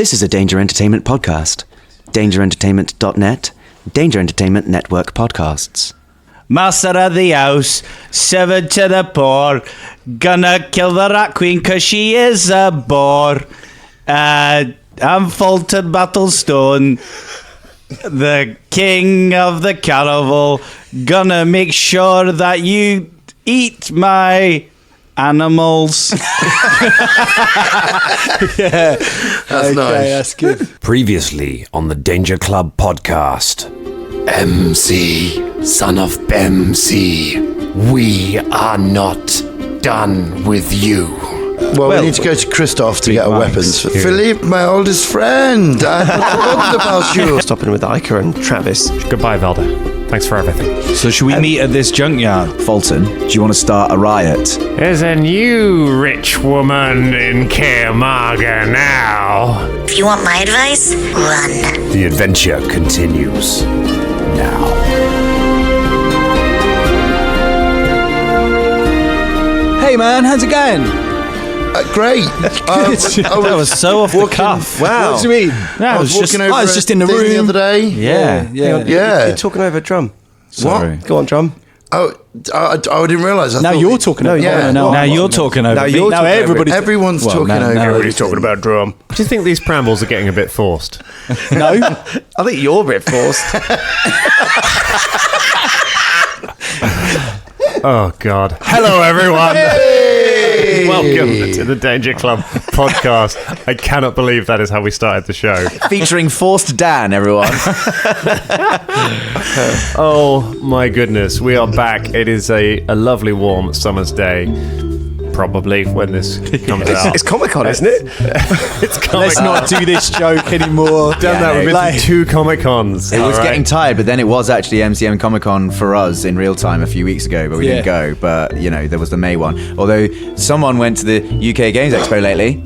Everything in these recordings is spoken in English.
This is a Danger Entertainment podcast. DangerEntertainment.net, Danger Entertainment Network podcasts. Master of the house, servant to the poor, gonna kill the rat queen 'cause she is a bore. I'm Folton Battlestone, the king of the carnival, gonna make sure that you eat my animals. Yeah, that's nice. That's good. Previously on the Danger Club podcast. MC, son of Bemsy, we are not done with you. Well, we need to go to Kiilstofte to get our weapons. Philippe, my oldest friend, I've forgotten about you. Stopping with Ica and Travis. Goodbye, Velder. Thanks for everything. So should we meet at this junkyard? Fulton, do you want to start a riot? There's a new rich woman in Karagor now. If you want my advice, run. The adventure continues now. Hey man, how's it going? Great. That was so off the cuff. Wow. What do you mean? I was walking over I was just in the thing room the other day. Yeah. You're talking over a drum. Sorry. What? Go on, drum. Oh, I didn't realise. Now you're talking over. Yeah. Now you're talking over. Now everybody's Everyone's talking over. everybody's talking about drum. Do you think these preambles are getting a bit forced? No. I think you're a bit forced. Oh, God. Hello, everyone. Welcome to the Danger Club podcast. I cannot believe that is how we started the show. Featuring Forced Dan, everyone. Oh, my goodness. We are back. It is a lovely, warm summer's day. Probably when this comes out. It's Comic-Con, isn't it? It's Comic-Con. Let's not do this joke anymore. Done that. We've been to 2 Comic-Cons. It was getting tired, but then it was actually MCM Comic Con for us in real time a few weeks ago, but we didn't go. But, you know, there was the May one. Although someone went to the UK Games Expo lately.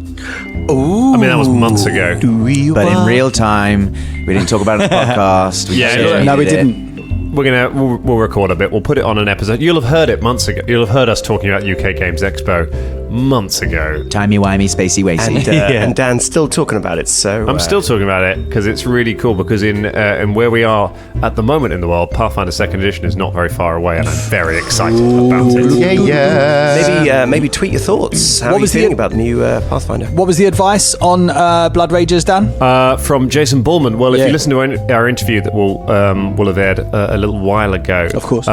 Ooh. I mean, that was months ago. But in real time, we didn't talk about it on the podcast. We didn't. We'll record a bit. We'll put it on an episode. You'll have heard it months ago. You'll have heard us talking about UK Games Expo months ago. Timey-wimey, spacey-wacy. And Dan's still talking about it, so... I'm still talking about it because it's really cool because in where we are at the moment in the world, Pathfinder 2nd Edition is not very far away and I'm very excited about it. Yeah. Maybe tweet your thoughts. How are you feeling about the new Pathfinder? What was the advice on Blood Ragers, Dan? From Jason Bullman. Well, if you listen to our interview that will have aired a little while ago, of course,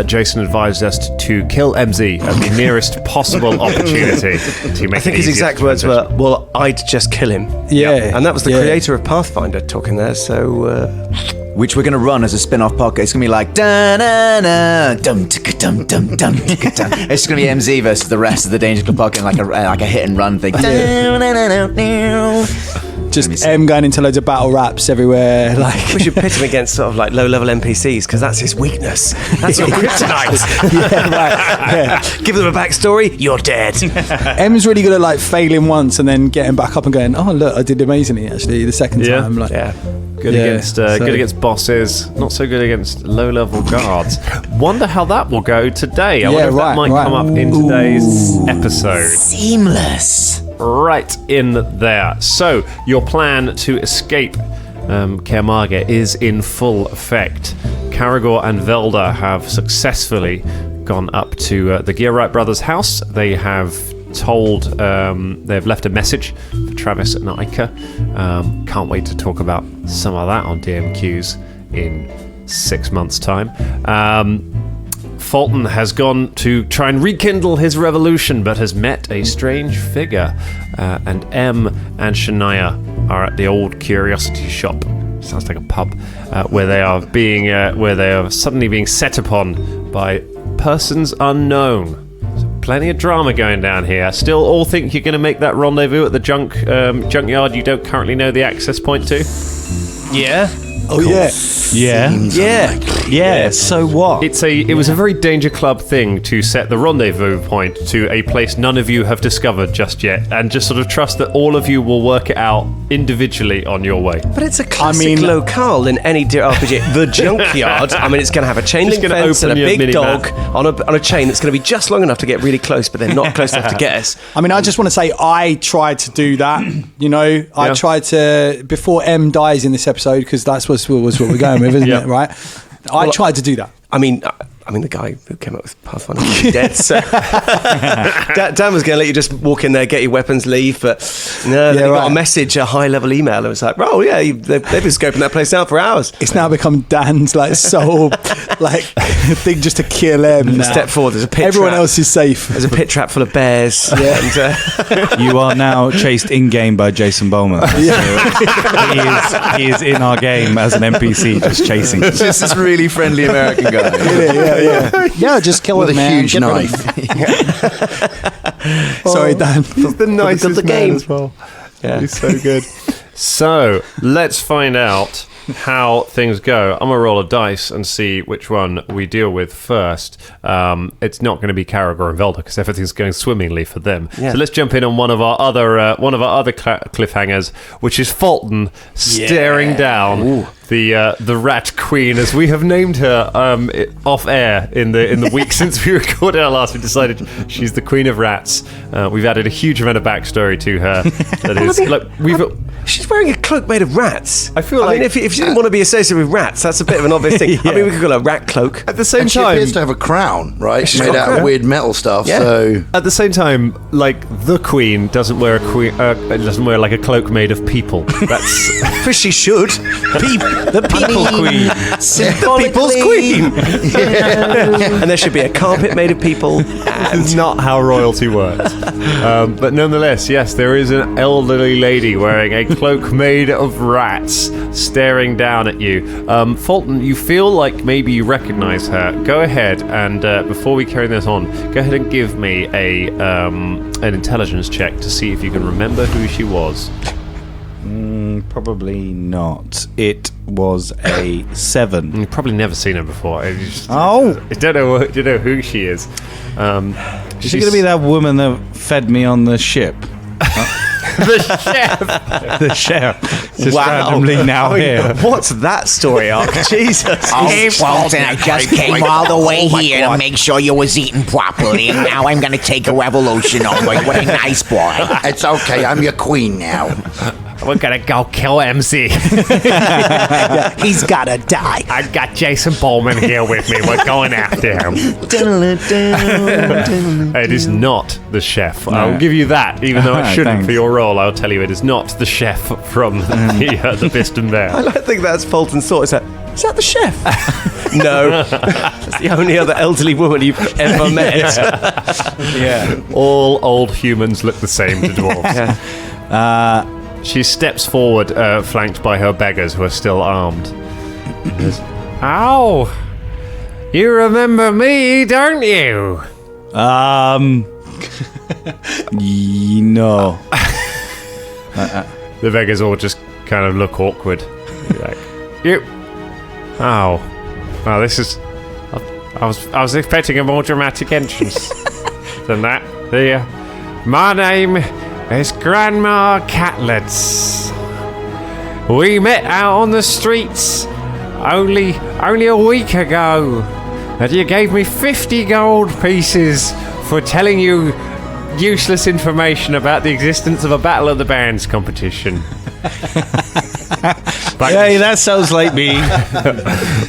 Jason advised us to kill MZ at the nearest possible opportunity to make. I think his exact words were, "Well, I'd just kill him." Yeah, and that was the creator of Pathfinder talking there. So, which we're going to run as a spin-off podcast. It's going to be like da-na-na, dum-ticka-dum-dum-dum. It's going to be MZ versus the rest of the Danger Club podcast, like a hit-and-run thing. Just M going into loads of battle raps everywhere. Like we should pit him against sort of like low-level NPCs because that's his weakness. That's your kryptonite. Give them a backstory. You're dead. M's really good at like failing once and then getting back up and going, "Oh look, I did amazingly actually the second time." Good against bosses, not so good against low-level guards. Wonder how that will go today. I wonder if that might come up in today's episode. Seamless. Right in there. So, your plan to escape Karagor is in full effect. Karagor and Velder have successfully gone up to the Gearwright brothers' house. They have they've left a message for Travis and Ica. Can't wait to talk about some of that on DMQs in 6 months' time. Folton has gone to try and rekindle his revolution, but has met a strange figure. And M and Shania are at the old curiosity shop. Sounds like a pub, where they are suddenly being set upon by persons unknown. Plenty of drama going down here. Still all think you're going to make that rendezvous at the junkyard you don't currently know the access point to? Yeah. Oh yeah. Yeah. Yeah. Yeah. So what? It was a very Danger Club thing to set the rendezvous point to a place none of you have discovered just yet, and just sort of trust that all of you will work it out individually on your way. But it's a classic locale in any RPG. The junkyard. I mean, it's going to have a chain link fence and a big dog on a chain that's going to be just long enough to get really close, but then not close enough to get us. I mean, I just want to say I tried to do that. You know, I tried to before M dies in this episode, because that's what we're going with, isn't it? Right? I tried to do that. I mean, the guy who came up with Pathfinder is dead, so Dan was going to let you just walk in there, get your weapons, leave, but no, then he got a message, a high-level email, and it was like, oh yeah, they've been scoping that place out for hours. It's now become Dan's sole thing just to kill him. Step forward, there's a pit Everyone trap. else is safe. There's a pit trap full of bears. Yeah. And, You are now chased in-game by Jason Bowman. So he is in our game as an NPC, just chasing us. Just this really friendly American guy. Yeah, just kill With him, a man. huge Get rid knife. of him. Sorry, Dan. He's the nicest the game as well. yeah. He's so good. So let's find out how things go. I'm gonna roll a dice and see which one we deal with first. It's not going to be Karagor and Velder because everything's going swimmingly for them. Yeah. So let's jump in on one of our other cliffhangers, which is Folton staring down the Rat Queen, as we have named her off air in the week since we recorded our last. We decided she's the Queen of Rats. We've added a huge amount of backstory to her. That is, she's wearing a cloak made of rats. I feel like mean, if she didn't want to be associated with rats, that's a bit of an obvious thing. I mean, we could call her a rat cloak. at the same And she time. appears to have a crown, right? She's Made got a out crown. of weird metal stuff. Yeah. So At the same time, like the Queen doesn't wear doesn't wear like a cloak made of people. That's But she should. The people queen. The people's queen. And there should be a carpet made of people. That's not how royalty works. But nonetheless, yes, there is an elderly lady wearing a cloak made of rats staring down at you. Folton, you feel like maybe you recognize her. Go ahead and, before we carry this on, go ahead and give me an intelligence check to see if you can remember who she was. Probably not. It was a 7. You've probably never seen her before. I don't know who she is. Is she going to be that woman that fed me on the ship? the chef? The chef. Just randomly now here. What's that story arc? Jesus. Hey, Folton, I just came all the way here to make sure you was eating properly, and now I'm going to take a revolution over you. What a nice boy. it's okay. I'm your queen now. We're gonna go kill MC. He's gotta die. I got Jason Bowman here with me. We're going after him. It is not the chef. I'll give you that, even though I shouldn't. Thanks. For your role, I'll tell you it is not the chef from the Beast and Bear. I think that's Fulton's thought. Is that the chef? No. That's the only other elderly woman you've ever met. Yeah. All old humans look the same to dwarves. She steps forward, flanked by her beggars who are still armed. Ow! You remember me, don't you? No. The beggars all just kind of look awkward. Like, you. Oh. Well, this is. I was expecting a more dramatic entrance than that. My name is Grandma Catlets. We met out on the streets only a week ago, and you gave me 50 gold pieces for telling you useless information about the existence of a Battle of the Bands competition. Hey, that sounds like me.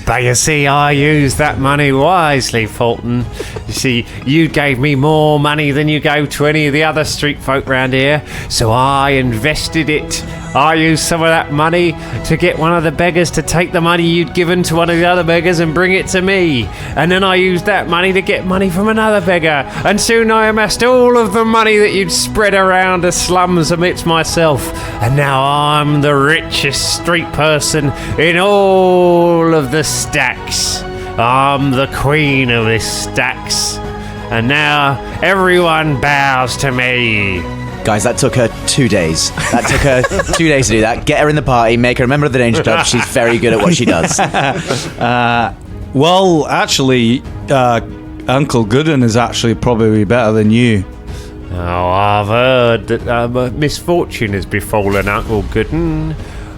But you see, I used that money wisely, Folton. You see, you gave me more money than you gave to any of the other street folk round here, so I invested it. I used some of that money to get one of the beggars to take the money you'd given to one of the other beggars and bring it to me. And then I used that money to get money from another beggar. And soon I amassed all of the money that you'd spread around the slums amidst myself. And now I'm the richest street person in all of the stacks. I'm the queen of this stacks. And now everyone bows to me. Guys, that took her 2 days. That took her 2 days to do that. Get her in the party, make her a member of the Danger Club. She's very good at what she does. Well, actually, Uncle Goodun is actually probably better than you. Oh, I've heard that a misfortune has befallen Uncle Goodun.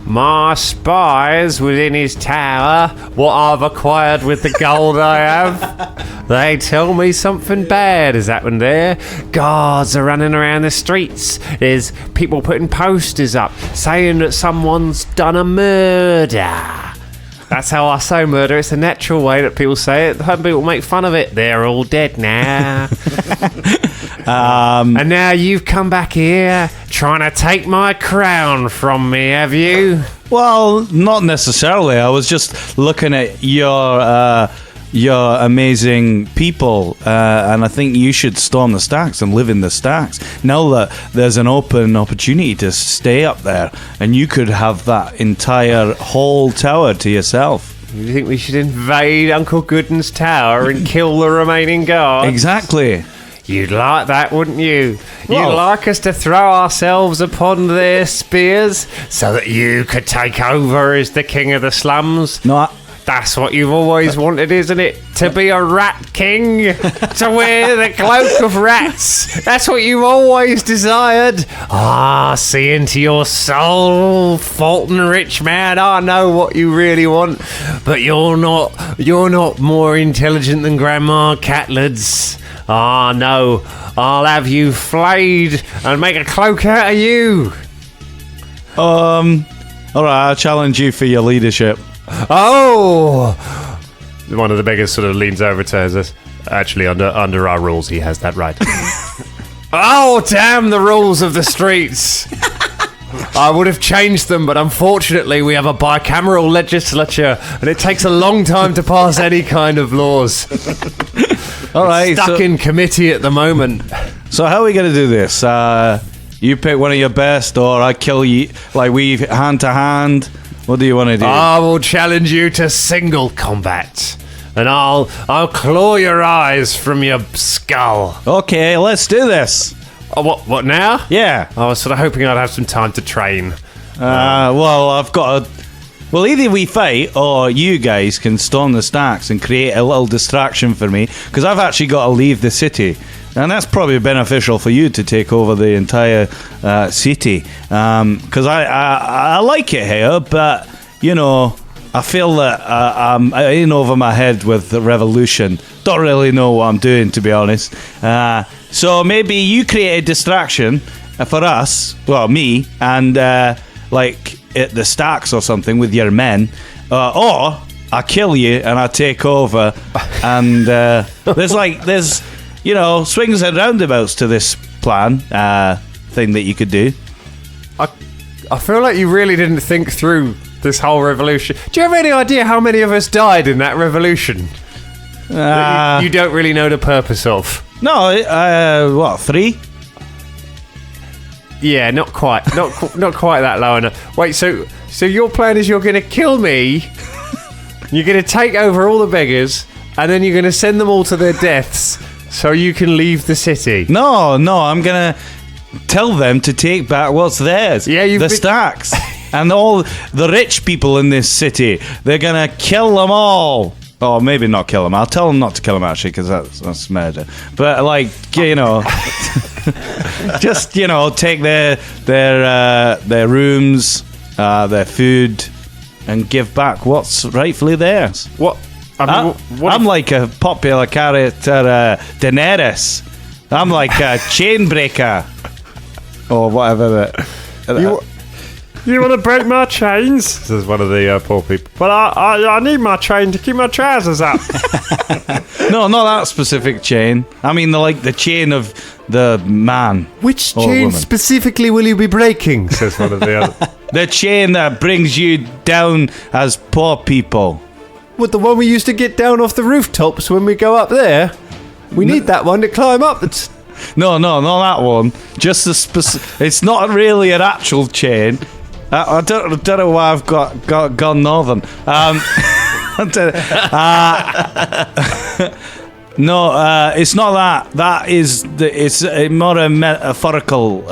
My spies within his tower, what I've acquired with the gold I have, they tell me something bad has happened there. Guards are running around the streets. There's people putting posters up saying that someone's done a murder. That's how I say murder. It's a natural way that people say it. Some people make fun of it. They're all dead now. And now you've come back here trying to take my crown from me, have you? Well, not necessarily. I was just looking at your amazing people, and I think you should storm the stacks and live in the stacks. Now that there's an open opportunity to stay up there, and you could have that entire whole tower to yourself. You think we should invade Uncle Goodun's tower and kill the remaining guards? Exactly. You'd like that, wouldn't you? Well, You'd like us to throw ourselves upon their spears so that you could take over as the king of the slums? No, That's what you've always wanted, isn't it? To be a rat king? To wear the cloak of rats? That's what you've always desired? See into your soul, Folton rich man. I know what you really want, but you're not more intelligent than Grandma Catled's. No, I'll have you flayed and make a cloak out of you. alright, I'll challenge you for your leadership. Oh! One of the beggars sort of leans over to us. Actually, under our rules, he has that right. Oh, damn the rules of the streets! I would have changed them, but unfortunately we have a bicameral legislature, and it takes a long time to pass any kind of laws. Alright, Stuck in committee at the moment. So how are we going to do this? You pick one of your best, or I kill you, like we hand to hand? What do you want to do? I will challenge you to single combat, and I'll claw your eyes from your skull. Okay, let's do this. Oh, what now? Yeah. I was sort of hoping I'd have some time to train. Well, I've got a... Well, either we fight, or you guys can storm the stacks and create a little distraction for me, because I've actually got to leave the city. And that's probably beneficial for you to take over the entire city. Because I like it here, but, you know, I feel that I'm in over my head with the revolution. Don't really know what I'm doing, to be honest. So maybe you create a distraction for us, well, me, and like at the stacks or something with your men. Or I kill you and I take over. And there's you know, swings and roundabouts to this plan thing that you could do. I feel like you really didn't think through this whole revolution. Do you have any idea how many of us died in that revolution? That you don't really know the purpose of? No, what, 3? Yeah, not quite. Not quite that low enough. Wait, so your plan is you're going to kill me, you're going to take over all the beggars, and then you're going to send them all to their deaths so you can leave the city? No, I'm going to tell them to take back what's theirs. Yeah, the stacks. And all the rich people in this city, they're going to kill them all. Oh, maybe not kill them. I'll tell them not to kill them, actually, because that's murder. But, like, you know, just, you know, take their rooms, their food, and give back what's rightfully theirs. What? I'm like a popular character, Daenerys. I'm like a chain breaker. Or whatever. You want to break my chains? Says one of the poor people. But I need my chain to keep my trousers up. No, not that specific chain. I mean, the chain of the man. Which or chain woman. specifically will you be breaking? Says one of the other. The chain that brings you down as poor people. What, the one we used to get down off the rooftops when we go up there? We need that one to climb up. No, not that one. Just the it's not really an actual chain. I don't know why I've gone northern. No, it's not that. That is it's more a metaphorical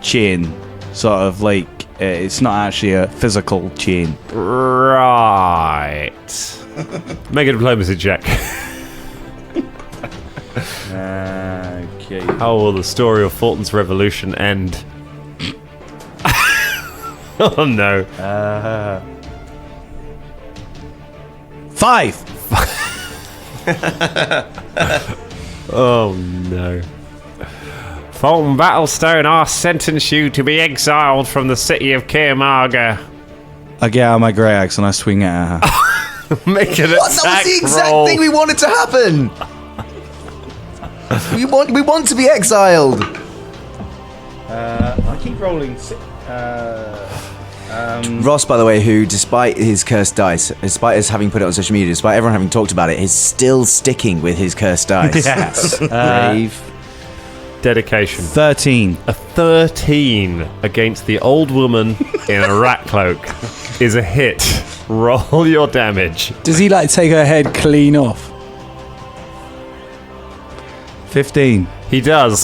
chain, sort of like it's not actually a physical chain. Right. Make a diplomacy check. Okay. How will the story of Folton's revolution end? Oh no. 5. Oh no. Folton Battlestone, I sentence you to be exiled from the city of Kiilstofte. I get out my grey axe and I swing it at her. Make an What? attack That was the exact roll. thing we wanted to happen. we want to be exiled. I keep rolling. Ross, by the way, who, despite his cursed dice, despite us having put it on social media, despite everyone having talked about it, is still sticking with his cursed dice. Yes. Brave. Dedication. 13. A 13 against the old woman in a rat cloak is a hit. Roll your damage. Does he like take her head clean off? 15. He does.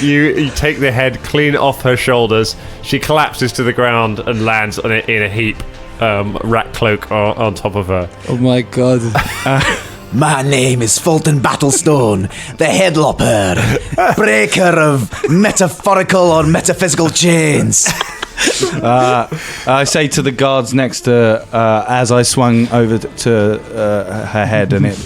You take the head clean off her shoulders. She collapses to the ground and lands on it in a heap. Rat cloak on top of her. Oh my god. My name is Folton Battlestone, the headlopper, breaker of metaphorical or metaphysical chains. I say to the guards next to as I swung over to her head and it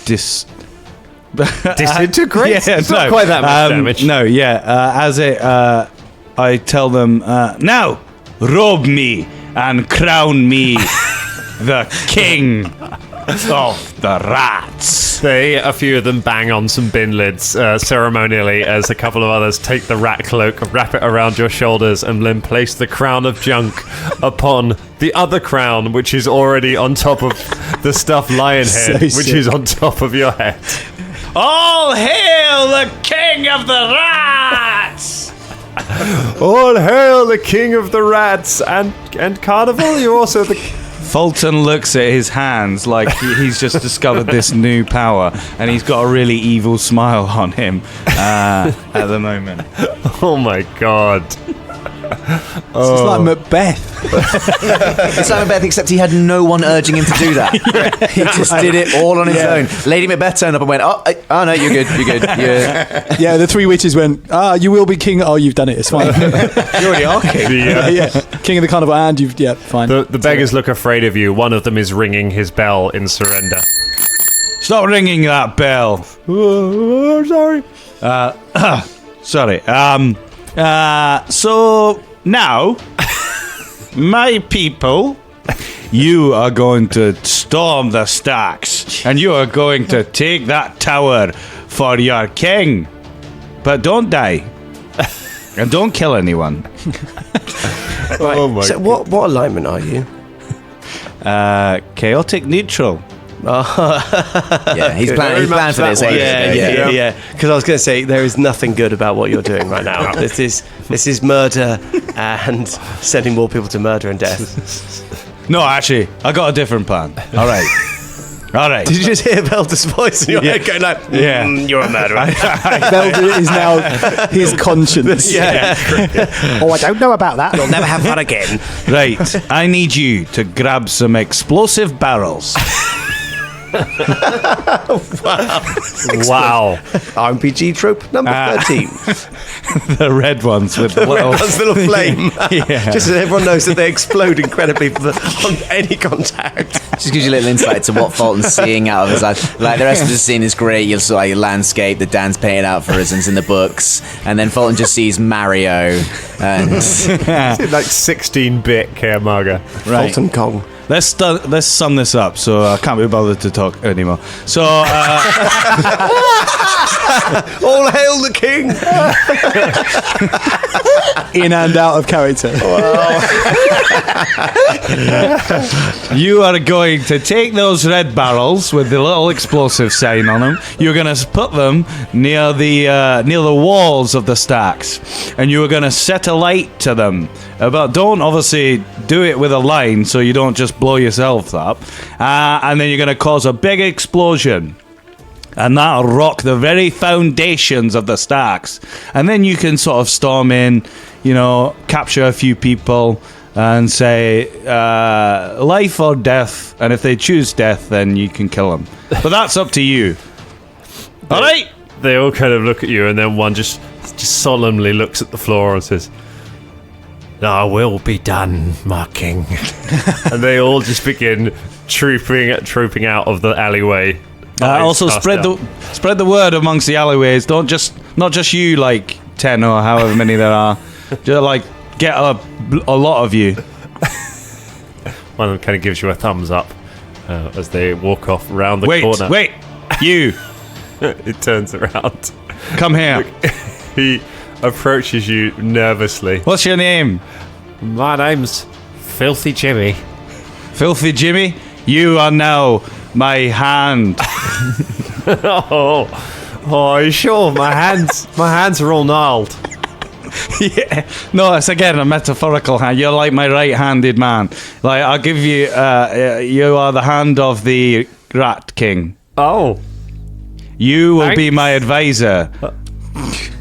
disintegrates? Yeah, It's not quite that much damage. No, as it I tell them now robe me and crown me the king of the rats. A few of them bang on some bin lids ceremonially as a couple of others take the rat cloak, wrap it around your shoulders, and then place the crown of junk upon the other crown, which is already on top of the stuffed lion head, which is on top of your head. All hail the king of the rats! All hail the king of the rats and Carnival. You're also the... Folton looks at his hands like he's just discovered this new power, and he's got a really evil smile on him at the moment. Oh my god. It's like Macbeth. It's like Macbeth, except he had no one urging him to do that. He just did it all on his own. Lady Macbeth turned up and went, oh no, you're good. Yeah, the three witches went, you will be king. Oh, you've done it. It's fine. You already are king. Yeah. King of the carnival, and you've, fine. The beggars look afraid of you. One of them is ringing his bell in surrender. Stop ringing that bell. Oh, sorry. Sorry. So now, my people, you are going to storm the stacks, and you are going to take that tower for your king. But don't die, and don't kill anyone. Right. Oh my so what alignment are you? Chaotic neutral. Yeah, he's planned for this. Yeah. Because I was going to say there is nothing good about what you're doing right now. This is murder and sending more people to murder and death. No, actually, I got a different plan. All right. Did you just hear Velder's voice in your head going like, you're a murderer? Velder is now his conscience. Oh, I don't know about that. You'll never have fun again. Right, I need you to grab some explosive barrels. Wow. RPG trope number 13. The red ones with the little, little flame. Yeah. Just so everyone knows that they explode incredibly on any contact. Just gives you a little insight to what Folton's seeing out of his life. Like, the rest of the scene is great. You'll see like, landscape that Dan's painted out for us and it's in the books. And then Folton just sees Mario and... Like 16-bit Kiilstofte. Right. Folton Kong. Let's sum this up, so I can't be bothered to talk anymore. So, All hail the king! in and out of character. You are going to take those red barrels with the little explosive sign on them. You're going to put them near the walls of the stacks, and you are going to set a light to them. But don't obviously do it with a line, so you don't just blow yourself up. And then you're going to cause a big explosion. And that'll rock the very foundations of the stacks. And then you can sort of storm in, capture a few people and say, life or death. And if they choose death, then you can kill them. But that's up to you. All right? They all kind of look at you, and then one just solemnly looks at the floor and says, "I will be done, my king." And they all just begin trooping out of the alleyway. Also, spread the word amongst the alleyways. Not just you, like 10 or however many there are. Just get a lot of you. One of them kind of gives you a thumbs up as they walk off round the corner. Wait, you. It turns around. Come here. He approaches you nervously. What's your name? My name's Filthy Jimmy. Filthy Jimmy, you are now my hand. Oh, are you sure? My hands are all gnarled. Yeah. No, it's again a metaphorical hand. You're like my right-handed man. Like, I'll give you, you are the hand of the Rat King. Oh. You will be my advisor.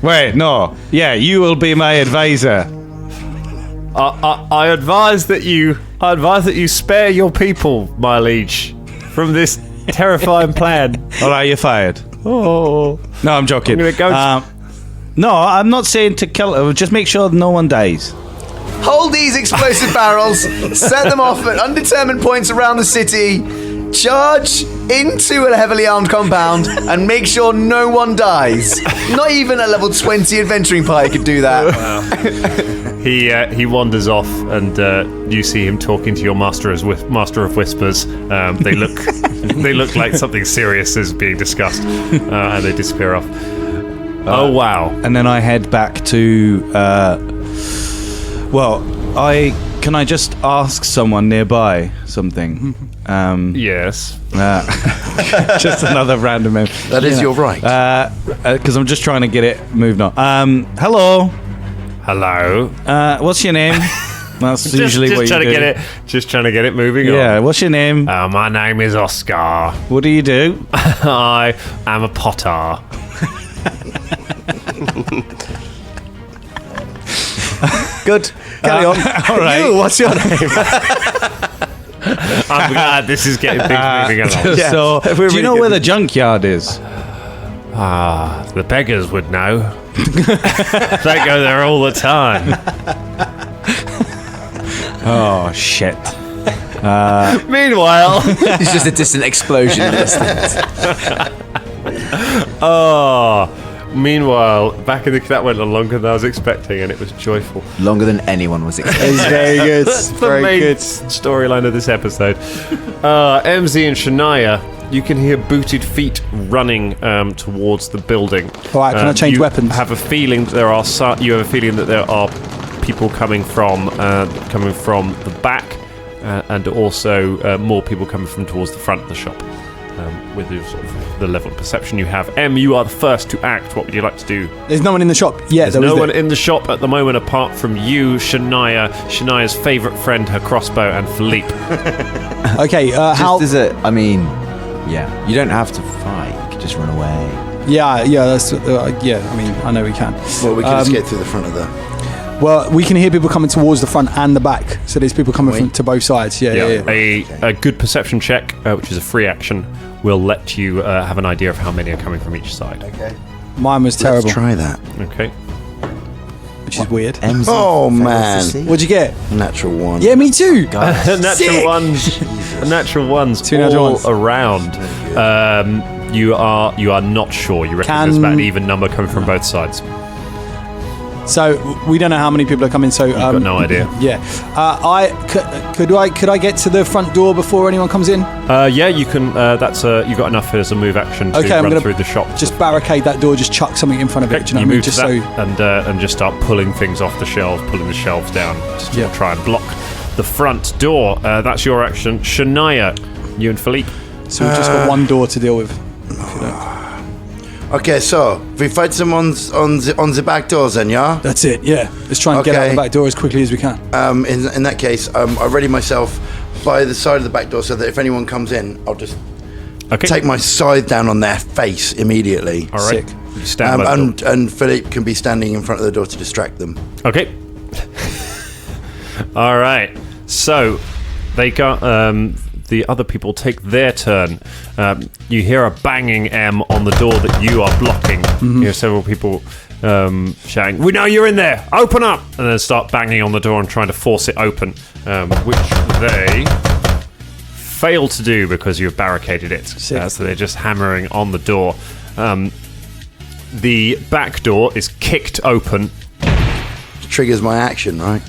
Wait, no. Yeah, you will be my advisor. I advise that you spare your people, my liege, from this terrifying plan. All right, you're fired. Oh. No, I'm joking. I'm gonna go no, I'm not saying to kill. Just make sure no one dies. Hold these explosive barrels, set them off at undetermined points around the city, charge into a heavily armed compound, and make sure no one dies. Not even a level 20 adventuring party could do that. Wow. He wanders off, and you see him talking to your master of whispers. They look like something serious is being discussed, and they disappear off. Oh wow! And then I head back to. Can I just ask someone nearby something? Yes. Just another random. That is your right. Because I'm just trying to get it moved on. Hello. Hello. What's your name? That's usually what you do. Just trying to get it moving on. Yeah. What's your name? My name is Oscar. What do you do? I am a potter. Good. Carry on. All right. You, what's your name? I'm glad this is getting things moving along. Yeah. So, do you know where the junkyard is? The beggars would know. They go there all the time. Oh, shit. Meanwhile... It's just a distant explosion in the distance. Meanwhile, back in that went on longer than I was expecting, and it was joyful. Longer than anyone was expecting. It's very good. That's very the main good storyline of this episode. MZ and Shania, you can hear booted feet running towards the building. All right, can I change weapons? Have a feeling that there are people coming from the back, and also more people coming from towards the front of the shop. With the level of perception you have. You are the first to act. What would you like to do? There's no one in the shop yet. There's no one in the shop at the moment apart from you, Shania's favourite friend, her crossbow, and Philippe. Okay, how... You don't have to fight. You can just run away. Yeah, that's... I mean, I know we can. Well, we can escape through the front of the... Well, we can hear people coming towards the front and the back. So there's people coming to both sides. Yeah. A good perception check, which is a free action, will let you have an idea of how many are coming from each side. Okay. Mine was terrible. Let's try that. Okay. Which is weird. MZ Oh, man. What'd you get? Natural one. Yeah, me too. Natural ones. Natural ones. Two natural ones. Around. You are not sure. You reckon there's about an even number coming from both sides. So we don't know how many people are coming. So You've got no idea. Yeah, could I get to the front door before anyone comes in? Yeah, you can. You got enough as a move action to I'm run gonna through the shop. Just barricade that door. Just chuck something in front of it. Do you know what I mean? move Just to that and just start pulling things off the shelves, pulling the shelves down. Just to try and block the front door. That's your action. Shania, you and Philippe. So we've just got one door to deal with. Okay, so we fight them on the back doors then, yeah? That's it, yeah. Let's try and get out the back door as quickly as we can. In that case, I ready myself by the side of the back door so that if anyone comes in, I'll just take my scythe down on their face immediately. All right. Sick. You stand by the door. And Philippe can be standing in front of the door to distract them. Okay. All right. So they got the other people take their turn. You hear a banging M on the door that you are blocking. You hear several people shouting, "We know you're in there! Open up!" And then start banging on the door and trying to force it open, which they fail to do because you've barricaded it. So they're just hammering on the door. The back door is kicked open. Triggers my action, right?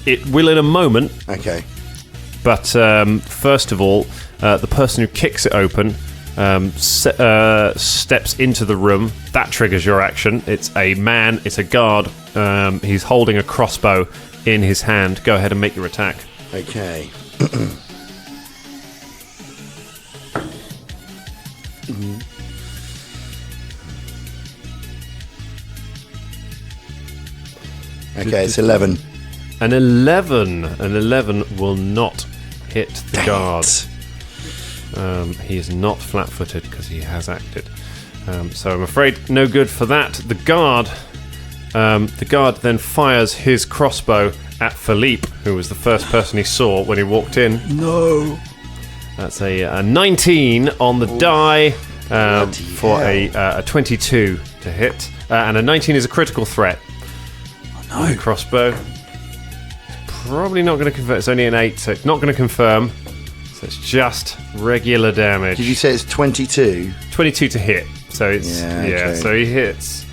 It will in a moment. Okay. But first of all, the person who kicks it open steps into the room. That triggers your action. It's a man. It's a guard. He's holding a crossbow in his hand. Go ahead and make your attack. Okay. Okay, it's 11. An 11 will not hit the guard. He is not flat-footed because he has acted. So I'm afraid no good for that. The guard then fires his crossbow at Philippe, who was the first person he saw when he walked in. No. That's a 19 on the die for a 22 to hit, and a 19 is a critical threat. Oh no! Crossbow. Probably not going to convert. It's only an 8, so it's not going to confirm. So it's just regular damage. Did you say it's 22? 22 to hit. So it's okay. So he hits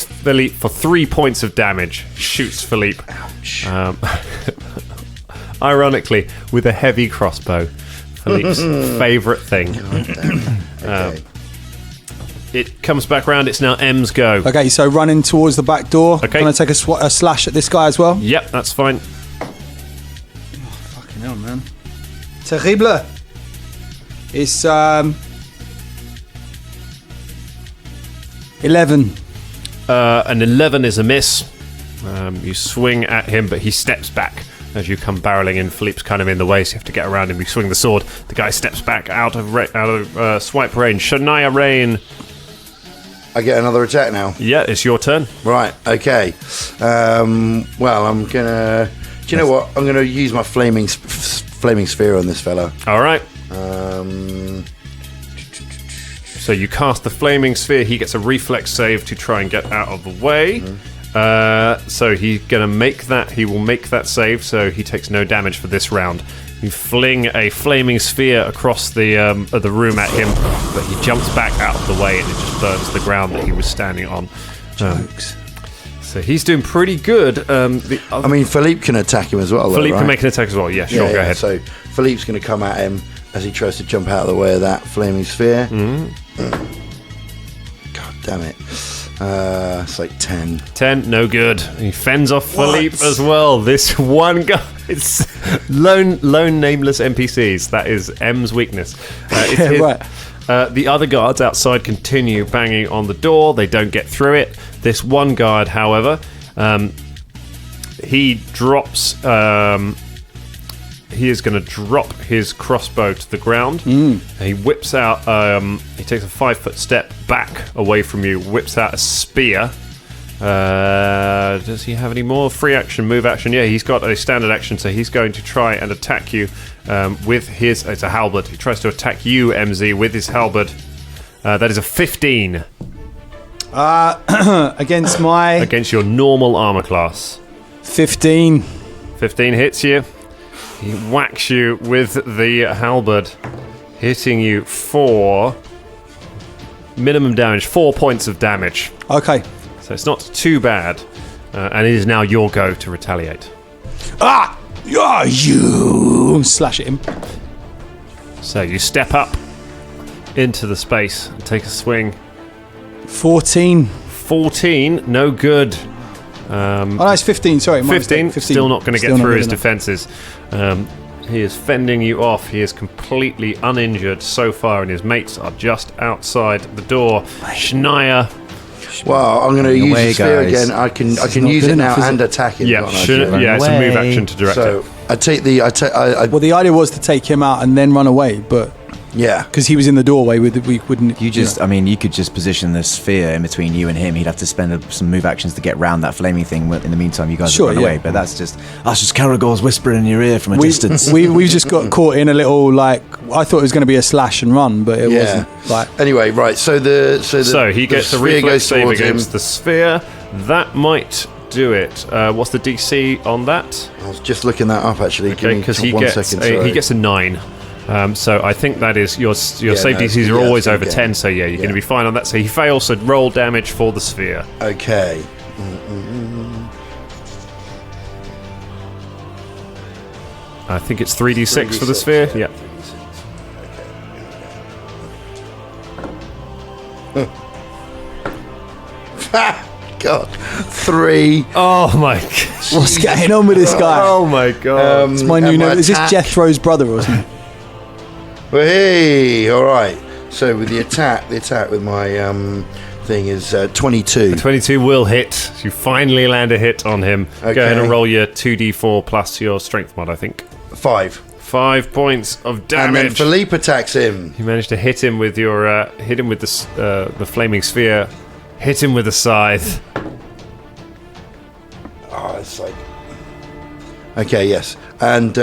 Philippe for 3 points of damage. Shoots Philippe. Ouch. Ironically, with a heavy crossbow. Philippe's favourite thing. Okay. It comes back round. It's now M's go. Okay, so running towards the back door. Okay. Can I take a slash at this guy as well? Yep, that's fine. Fucking hell, man. Terrible. It's 11. An 11 is a miss. You swing at him, but he steps back as you come barreling in. Philippe's kind of in the way, so you have to get around him. You swing the sword. The guy steps back out of swipe range. Shania Rain. I get another attack now. Yeah, it's your turn. Right, okay. Well, I'm gonna... Do you know what? I'm gonna use my flaming sphere on this fella. All right. So you cast the flaming sphere. He gets a reflex save to try and get out of the way. So he's gonna make that. He will make that save. So he takes no damage for this round. You fling a flaming sphere across the room at him, but he jumps back out of the way and it just burns the ground that he was standing on. Jokes. So he's doing pretty good. I mean, Philippe can attack him as well. Philippe right? can make an attack as well. Yeah, sure. Go ahead. So Philippe's going to come at him as he tries to jump out of the way of that flaming sphere. God damn it. It's like 10. 10, no good. He fends off Philippe as well. This one guy, it's lone nameless NPCs. That is M's weakness. Right. The other guards outside continue banging on the door. They don't get through it. This one guard, however, he drops. He is going to drop his crossbow to the ground. And he whips out. He takes a 5-foot step back away from you. Whips out a spear. Does he have any more free action, move action? Yeah, he's got a standard action, so he's going to try and attack you with his. It's a halberd. He tries to attack you, MZ, with his halberd. That is a 15. Against my... Against your normal armor class. 15. 15 hits you. He whacks you with the halberd, hitting you for minimum damage, 4 points of damage. Okay. So So it's not too bad. And it is now your go to retaliate. Ah! Yeah, you! Slash at him. So you step up into the space and take a swing. 14. 14, no good. Oh, no, it's 15, sorry. 15, still not going to get through his defences. He is fending you off. He is completely uninjured so far, and his mates are just outside the door. Schneier. Well, I'm going to use the sphere again. I can use it now and attack him. Yeah, it's a move action to direct it. I take the. Well, the idea was to take him out and then run away, but yeah, because he was in the doorway, we wouldn't. You just, I mean, you could just position the sphere in between you and him. He'd have to spend some move actions to get round that flaming thing. In the meantime, you guys would run away. But that's just Karagor's whispering in your ear from a distance. We just got caught in a little I thought it was going to be a slash and run, but it wasn't. Anyway, right. So he gets a reflex save against the sphere. That might do it. What's the DC on that? I was just looking that up actually. Okay, because he gets a 9. So I think that is your save DCs are always over 10. So you're going to be fine on that. So he fails. So roll damage for the sphere. Okay. I think it's 3d6 for the sphere. Yeah. God, 3. Oh my God. What's going on with this guy? Oh my God. It's my new name. Is this Jethro's brother or something? Well, hey, all right. So with the attack with my thing is 22. 22 will hit. You finally land a hit on him. Okay. Go ahead and roll your 2d4 plus your strength mod, I think. 5. 5 points of damage. And then Philippe attacks him. You managed to hit him with your the flaming sphere. Hit him with a scythe. Oh, it's like. Okay, yes, and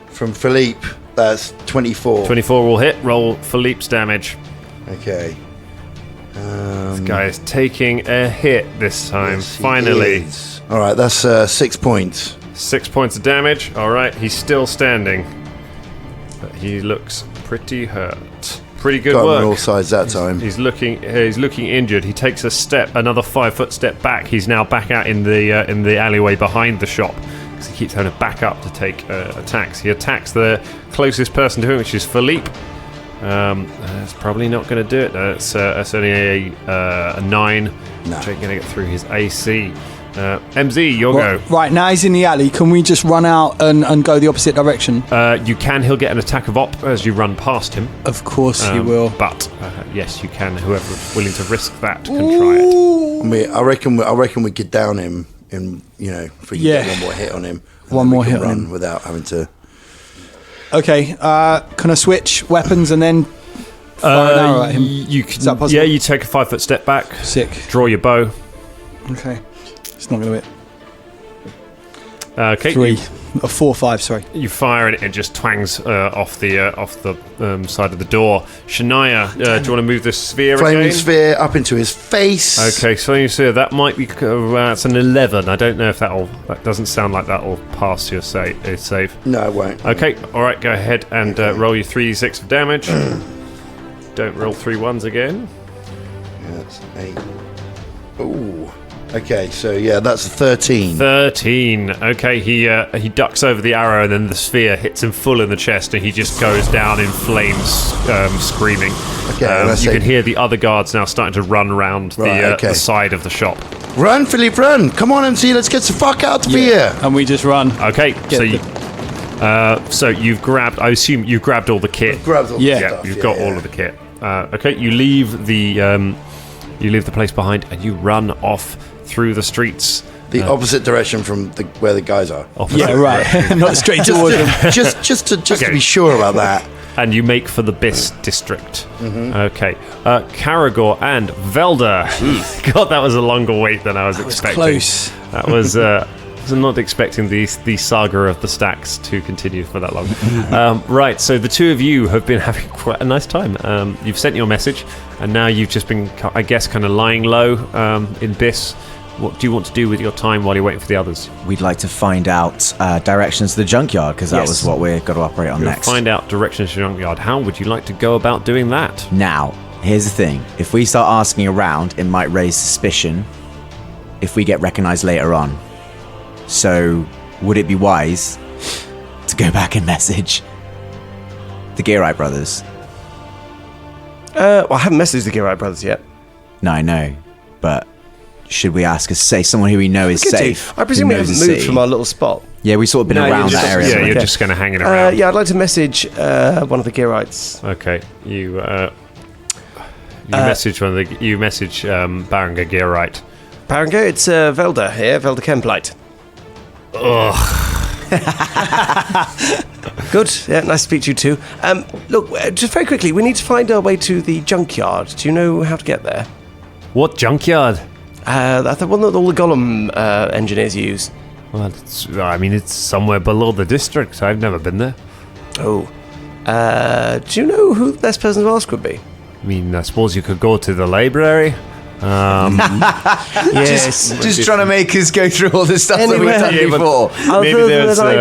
from Philippe, that's 24. 24 will hit. Roll Philippe's damage. Okay. This guy is taking a hit this time. Yes, finally. All right, that's 6 points. 6 points of damage. All right, he's still standing, but he looks pretty hurt. Pretty good Got work. him on all sides that time. He's looking injured. He takes another 5-foot step back. He's now back out in the alleyway behind the shop because he keeps having to back up to take attacks. He attacks the closest person to him, which is Philippe. That's probably not going to do it. That's only a 9. Which ain't going to get through his AC. MZ, your go. Right, now he's in the alley. Can we just run out and go the opposite direction? You can. He'll get an attack of op as you run past him. Of course he will. But yes, you can. Whoever's willing to risk that can try it. I mean, I reckon we could down him in, if we get one more hit on him. One more hit on him without having to. Okay, can I switch weapons and then fire an arrow at him? You can, is that possible? Yeah, you take a 5-foot step back. Sick. Draw your bow. Okay. It's not going to hit. Okay. 4-5, sorry. You fire and it just twangs off the side of the door. Shania, do you want to move the sphere Flaming again? sphere up into his face. Okay, flaming sphere, that might be... it's an 11. I don't know if that doesn't sound like that'll pass your save. No, it won't. Okay, alright, go ahead and roll your 3d6 of damage. Don't roll 3 1s again. Yeah, that's 8. Ooh. Okay, so yeah, that's a 13. 13. Okay, he ducks over the arrow, and then the sphere hits him full in the chest, and he just goes down in flames, screaming. Okay, you can hear the other guards now starting to run around the side of the shop. Run, Philippe, run! Come on, MC, let's get the fuck out of here! And we just run. Okay, so you've grabbed. I assume you've grabbed all the kit. Grabbed all the stuff. You've got all of the kit. Okay, you leave the place behind, and you run off through the streets. The opposite direction from where the guys are. Yeah, right. Not straight towards them. Just to be sure about that. And you make for the Biss district. Mm-hmm. Okay. Karagor and Velder. God, that was a longer wait than I was expecting. Close. That was... I was not expecting the saga of the stacks to continue for that long. Right, so the two of you have been having quite a nice time. You've sent your message, and now you've just been, I guess, kind of lying low in Biss. What do you want to do with your time while you're waiting for the others? We'd like to find out directions to the junkyard, because that was what we're going to operate on next. Find out directions to the junkyard. How would you like to go about doing that? Now, Here's the thing. If we start asking around, it might raise suspicion if we get recognised later on. So, would it be wise to go back and message the Gearite brothers? Well, I haven't messaged the Gearite brothers yet. No, I know. But should we ask someone who we know is safe? I presume we haven't moved from our little spot. Yeah, we sort of been around that area. Yeah, you're just kind of hanging around. Yeah, I'd like to message one of the Gearites. Okay, you message Barringer Gearite. Barringer, it's Velder here, Velder Kemplite. Ugh. Good. Yeah, nice to speak to you too. Look, just very quickly, we need to find our way to the junkyard. Do you know how to get there? What junkyard? That's the one that all the Golem engineers use. Well, it's somewhere below the district. I've never been there. Oh. Do you know who the best person to ask would be? I mean, I suppose you could go to the library. Yes. Just trying to make us go through all the stuff that we've done before. Maybe there's I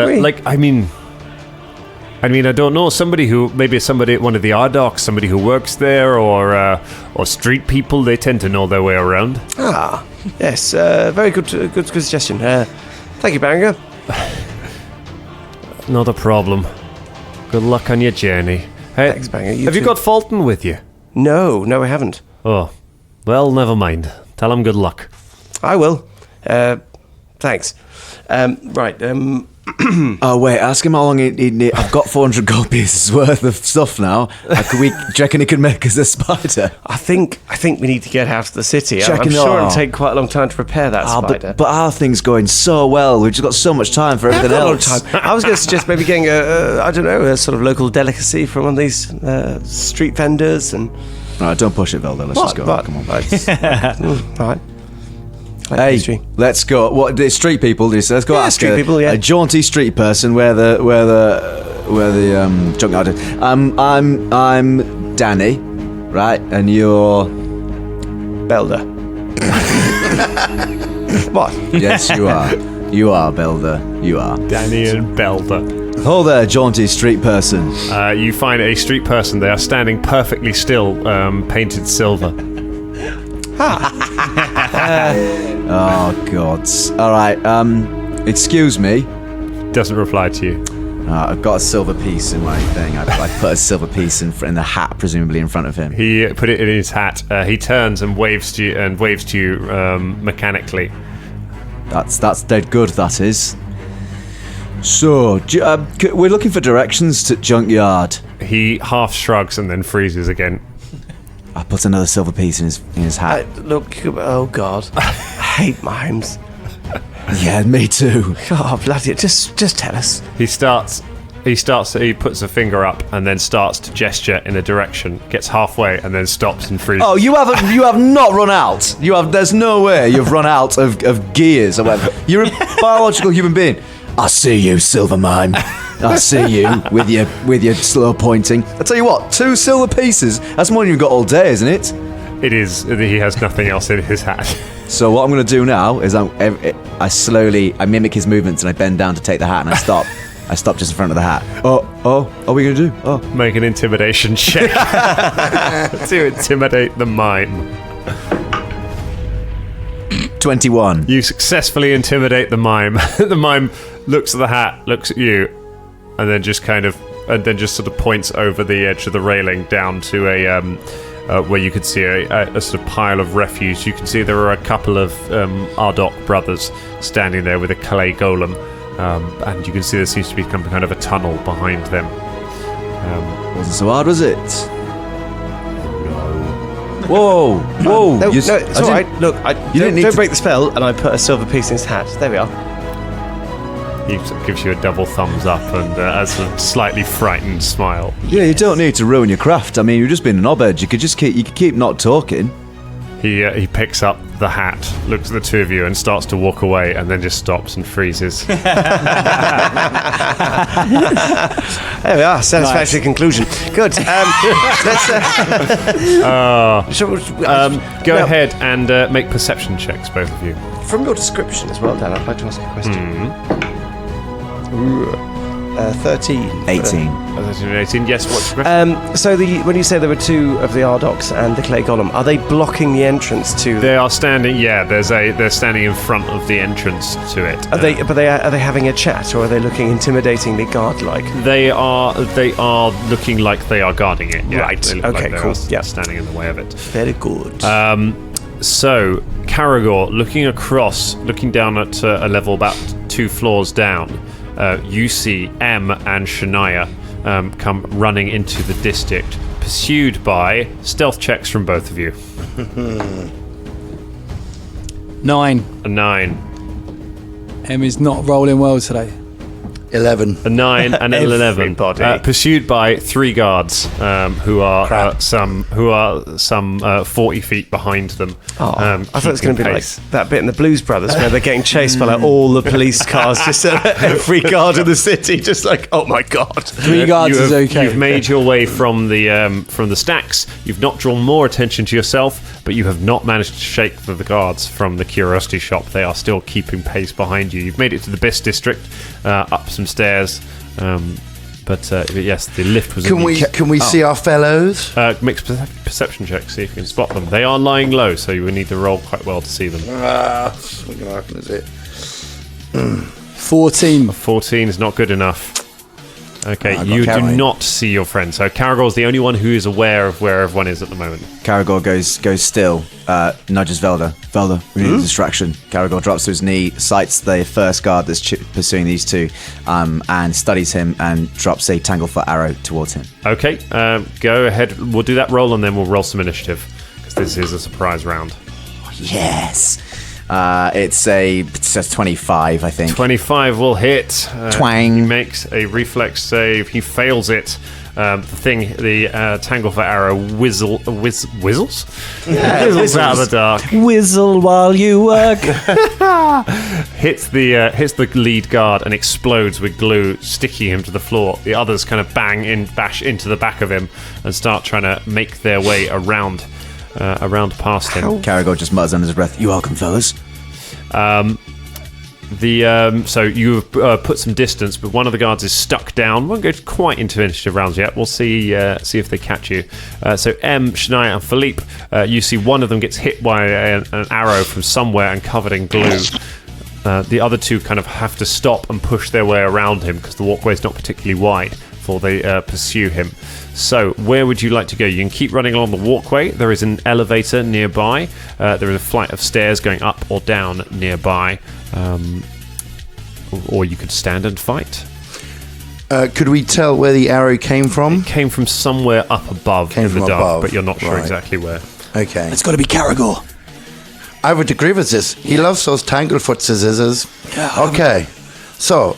don't know, one of the Ardocs, somebody who works there, or street people. They tend to know their way around. Ah, yes, very good suggestion. Thank you, Barringer. Not a problem. Good luck on your journey. Hey, thanks, Barringer. Have you got Folton with you? No, I haven't. Oh, well, never mind. Tell him good luck. I will. Thanks. Right. Oh wait, ask him how long I've got 400 gold pieces worth of stuff now. Do you reckon he could make us a spider? I think we need to get out of the city. I'm Checking sure it'll take quite a long time to prepare that spider. But our thing's going so well. We've just got so much time for everything else. I was going to suggest maybe getting a sort of local delicacy from one of these street vendors and. All right, don't push it, Velder. Let's just go. Come on. All right. Hey, let's go. What the street people? Let's go ask a jaunty street person where the junkyard is. I'm Danny, right? And you're Velder. What? Yes, you are. You are Velder. You are Danny and Velder. Oh there, jaunty street person. You find a street person. They are standing perfectly still, painted silver. Oh gods! All right. Excuse me. Doesn't reply to you. I've got a silver piece in my thing. I put a silver piece in the hat, presumably in front of him. He put it in his hat. He turns and waves to you mechanically. That's dead good. That is. So we're looking for directions to junkyard. He half shrugs and then freezes again. I put another silver piece in his hat. Look, oh God, I hate mimes. Yeah, me too. Oh bloody! Just tell us. He puts a finger up and then starts to gesture in a direction. Gets halfway and then stops and freezes. Oh, you have not run out. There's no way you've run out of gears or whatever. You're a biological human being. I see you, silver mime. I see you with your slow pointing. I tell you what, 2 silver pieces. That's more than you've got all day, isn't it? It is. He has nothing else in his hat. So what I'm going to do now is I mimic his movements and I bend down to take the hat and I stop. I stop just in front of the hat. Oh, what are we going to do? Oh, make an intimidation check to intimidate the mime. 21. You successfully intimidate the mime. The mime looks at the hat, looks at you, and then just sort of points over the edge of the railing down to a where you could see a sort of pile of refuse. You can see there are a couple of Ardoc brothers standing there with a clay golem, and you can see there seems to be kind of a tunnel behind them. Wasn't so hard, was it? Whoa! No, it's all right. Look, don't break the spell, and I put a silver piece in his hat. There we are. He gives you a double thumbs up and has a slightly frightened smile. Yeah, you don't need to ruin your craft. I mean, you've just been an knobhead. You could keep not talking. He picks up the hat, looks at the two of you, and starts to walk away, and then just stops and freezes. There we are. Satisfactory conclusion. Good. Let's. Go ahead and make perception checks, both of you. From your description as well, Dan, I'd like to ask you a question. 13. 18. 13 and 18. Yes, what's your question? So when you say there were two of the Ardocs and the clay golem, are they blocking the entrance to? They are standing. Yeah, they're standing in front of the entrance to it. Are they having a chat, or are they looking intimidatingly guard-like? They are looking like they are guarding it. Yeah. Right. They look Okay. like Cool. they are standing in the way of it. Very good. So, Karagor, looking down at a level about 2 floors down, you see M and Shania come running into the district, pursued by stealth checks from both of you. 9. A 9. Em is not rolling well today. 11. A 9 and an 11. Pursued by 3 guards who are some 40 feet behind them. I thought it was going to be like that bit in the Blues Brothers where they're getting chased by like all the police cars, just every guard in the city, just like, oh my god. 3 guards is okay. You've made your way from the stacks. You've not drawn more attention to yourself, but you have not managed to shake the guards from the curiosity shop. They are still keeping pace behind you. You've made it to the Best District, up some stairs, but yes, the lift was. Can we see our fellows? Make perception checks, see if you can spot them. They are lying low, so you would need to roll quite well to see them. What can happen, is it? 14. 14 is not good enough. Okay, you do Karagor. not see your friend. So Karagor is the only one who is aware of where everyone is at the moment. Karagor goes still, nudges Velder. Velder, we need a distraction. Karagor drops to his knee, sights the first guard that's pursuing these two, and studies him and drops a Tanglefoot arrow towards him. Okay, go ahead. We'll do that roll and then we'll roll some initiative, because this is a surprise round. Yes. It's a 25, I think. 25 will hit. Twang. He makes a reflex save. He fails it. The Tanglefoot arrow whizzles? Whizzles out of the dark. Whizzle while you work. hits the lead guard and explodes with glue, sticking him to the floor. The others kind of bash into the back of him and start trying to make their way around past him. Karagor just mutters under his breath, "You're welcome, fellas." So you've put some distance, but one of the guards is stuck down. Won't go quite into initiative rounds yet. We'll see if they catch you. So M, Shania, and Philippe, you see one of them gets hit by an arrow from somewhere and covered in glue. The other two kind of have to stop and push their way around him because the walkway is not particularly wide before they pursue him. So, where would you like to go? You can keep running along the walkway. There is an elevator nearby. There is a flight of stairs going up or down nearby. Or you could stand and fight. Could we tell where the arrow came from? It came from somewhere up above in the dark, but you're not sure exactly where. Okay. It's got to be Karagor. I would agree with this. He loves those Tanglefoot scissors. Okay. So,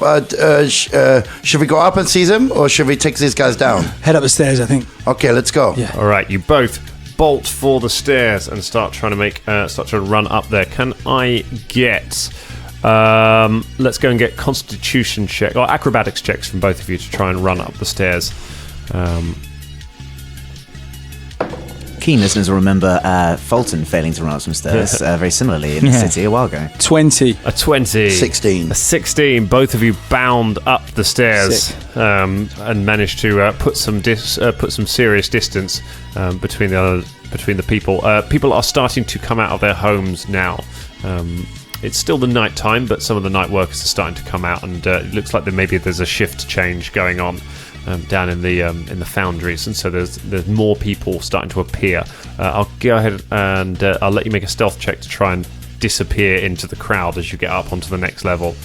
should we go up and seize him, or should we take these guys down? Head up the stairs, I think. Okay, let's go. Yeah. All right, you both bolt for the stairs and start trying to run up there. Can I get? Let's go and get Constitution check or acrobatics checks from both of you to try and run up the stairs. Keen listeners will remember Folton failing to run up some stairs very similarly in the city a while ago. 20. A 20. 16. A 16. Both of you bound up the stairs and managed to put some serious distance between the people. People are starting to come out of their homes now. It's still the night time, but some of the night workers are starting to come out, and it looks like there's a shift change going on down in the foundries, and so there's more people starting to appear. I'll go ahead and I'll let you make a stealth check to try and disappear into the crowd as you get up onto the next level.